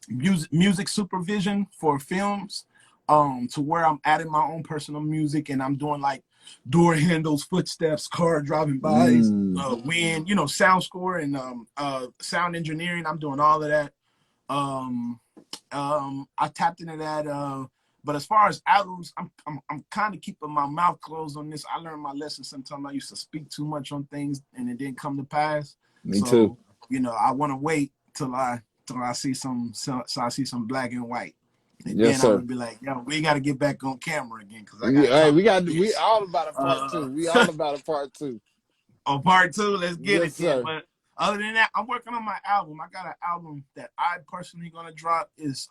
Speaker 2: music supervision for films. To where I'm adding my own personal music and I'm doing like door handles, footsteps, car driving by, wind, sound score and sound engineering. I'm doing all of that. I tapped into that. But as far as albums, I'm kind of keeping my mouth closed on this. I learned my lesson. Sometimes I used to speak too much on things and it didn't come to pass.
Speaker 3: Me too.
Speaker 2: I want to wait till I see some black and white. And
Speaker 3: yes,
Speaker 2: then
Speaker 3: sir.
Speaker 2: I would be like, yo, we got to get back on camera again because I got
Speaker 3: we all about a part 2. We all about a part 2.
Speaker 2: On part 2, let's get
Speaker 3: yes,
Speaker 2: it then.
Speaker 3: Sir.
Speaker 2: But other than that, I'm working on my album. I got an album that I personally gonna drop. Is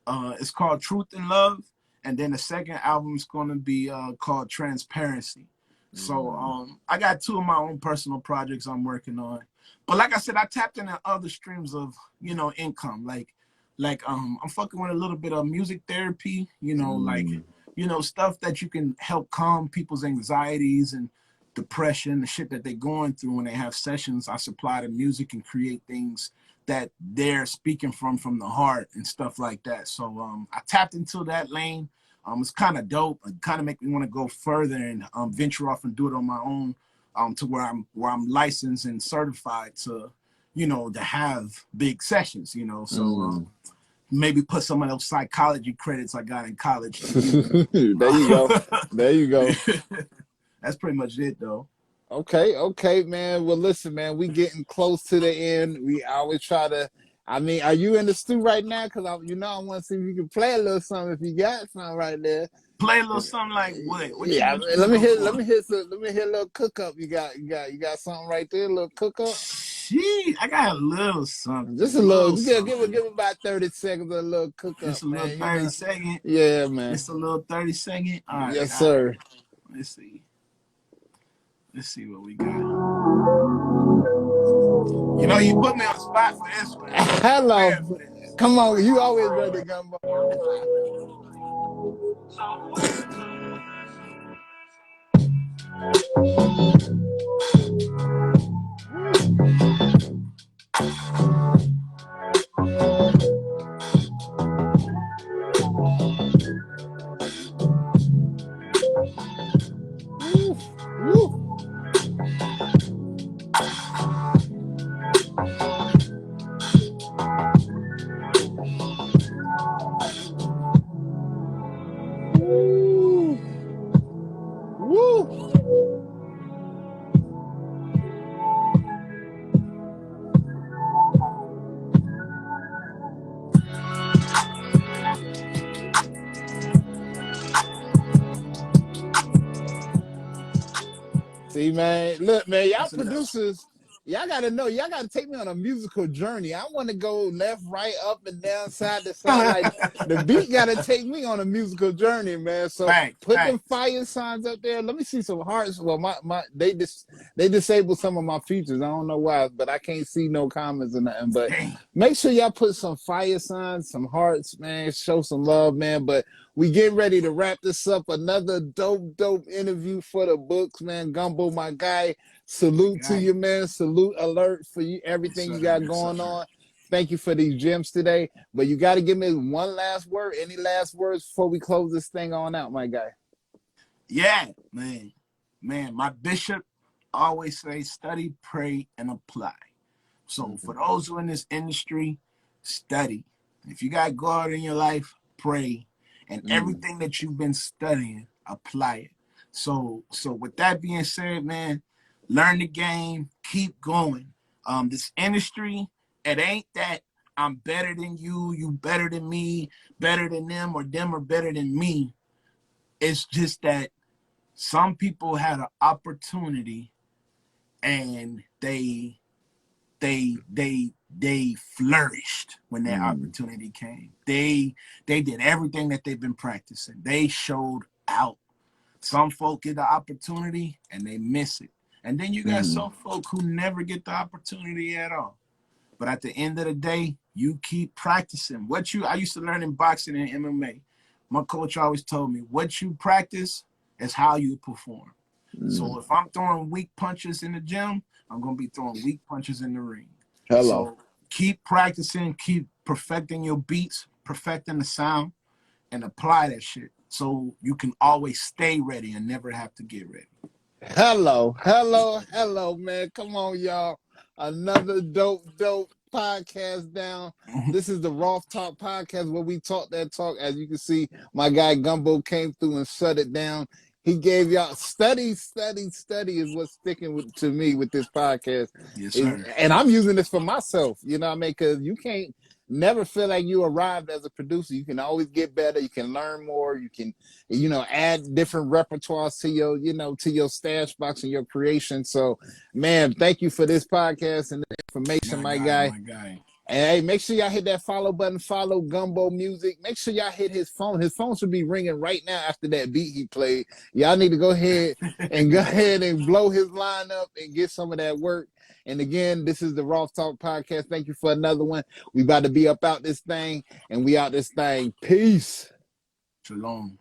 Speaker 2: it's called Truth and Love, and then the second album is gonna be called Transparency. So I got 2 of my own personal projects I'm working on. But like I said, I tapped into other streams of income. Like I'm fucking with a little bit of music therapy, stuff that you can help calm people's anxieties and depression, the shit that they're going through when they have sessions. I supply the music and create things that they're speaking from the heart and stuff like that. So I tapped into that lane. It's kind of dope. It kind of make me want to go further and venture off and do it on my own, to where I'm licensed and certified to have big sessions, so maybe put some of those psychology credits I got in college.
Speaker 3: There you go. There you go.
Speaker 2: That's pretty much it, though.
Speaker 3: Okay, man. Well, listen, man, we getting close to the end. We always try to. I mean, are you in the stew right now? Because I want to see if you can play a little something. If you got something right there,
Speaker 2: play a little something like what?
Speaker 3: Let me hear a little cook up. You got something right there, a little cook up.
Speaker 2: I got a little something.
Speaker 3: Just a little. Give it about 30 seconds. A little cook up.
Speaker 2: Just a little 30 second.
Speaker 3: Yeah, man.
Speaker 2: Just a little 30 second. All right.
Speaker 3: Yes, sir.
Speaker 2: Let's see what we got. You put me on the spot for this one.
Speaker 3: Hello. Come on, you always ready, Gumbo. See, man, look, man, y'all producers, y'all gotta know, y'all gotta take me on a musical journey. I want to go left, right, up, and down, side to side. Like the beat gotta take me on a musical journey, man. So put them fire signs up there. Let me see some hearts. Well, they disabled some of my features. I don't know why, but I can't see no comments or nothing. But make sure y'all put some fire signs, some hearts, man. Show some love, man. But We get ready to wrap this up. Another dope interview for the books, man. Gumbo, my guy. Salute to you, man. Salute alert for you,
Speaker 2: Yes,
Speaker 3: everything
Speaker 2: sir.
Speaker 3: you got
Speaker 2: Yes, sir.
Speaker 3: going on. Thank you for these gems today. But you got to give me one last word. Any last words before we close this thing on out, my guy?
Speaker 2: Yeah, man. My bishop always says study, pray, and apply. So for those who are in this industry, study. If you got God in your life, pray. And everything that you've been studying, apply it. So with that being said, man, learn the game, keep going. This industry, it ain't that I'm better than you better than me, better than them, or them are better than me. It's just that some people had an opportunity and they flourished when that opportunity came. They did everything that they've been practicing. They showed out. Some folk get the opportunity and they miss it. And then you got some folk who never get the opportunity at all. But at the end of the day, you keep practicing. I used to learn in boxing and MMA. My coach always told me, what you practice is how you perform. So if I'm throwing weak punches in the gym, I'm going to be throwing weak punches in the ring.
Speaker 3: Hello.
Speaker 2: So keep practicing, keep perfecting your beats, perfecting the sound, and apply that shit so you can always stay ready and never have to get ready.
Speaker 3: Hello, man. Come on, y'all. Another dope podcast down. This is the Roth Talk podcast where we talk that talk. As you can see, my guy Gumbo came through and shut it down. He gave y'all study is what's sticking to me with this podcast.
Speaker 2: Yes, sir.
Speaker 3: And I'm using this for myself, you know what I mean? Because you can't never feel like you arrived as a producer. You can always get better. You can learn more. You can, add different repertoires to your stash box and your creation. So, man, thank you for this podcast and the information, my guy. And hey, make sure y'all hit that follow button. Follow Gumbo Music. Make sure y'all hit his phone. His phone should be ringing right now after that beat he played. Y'all need to go ahead and blow his line up and get some of that work. And again, this is the Roth Talk podcast. Thank you for another one. We about to be up out this thing, and we out this thing. Peace.
Speaker 2: Shalom.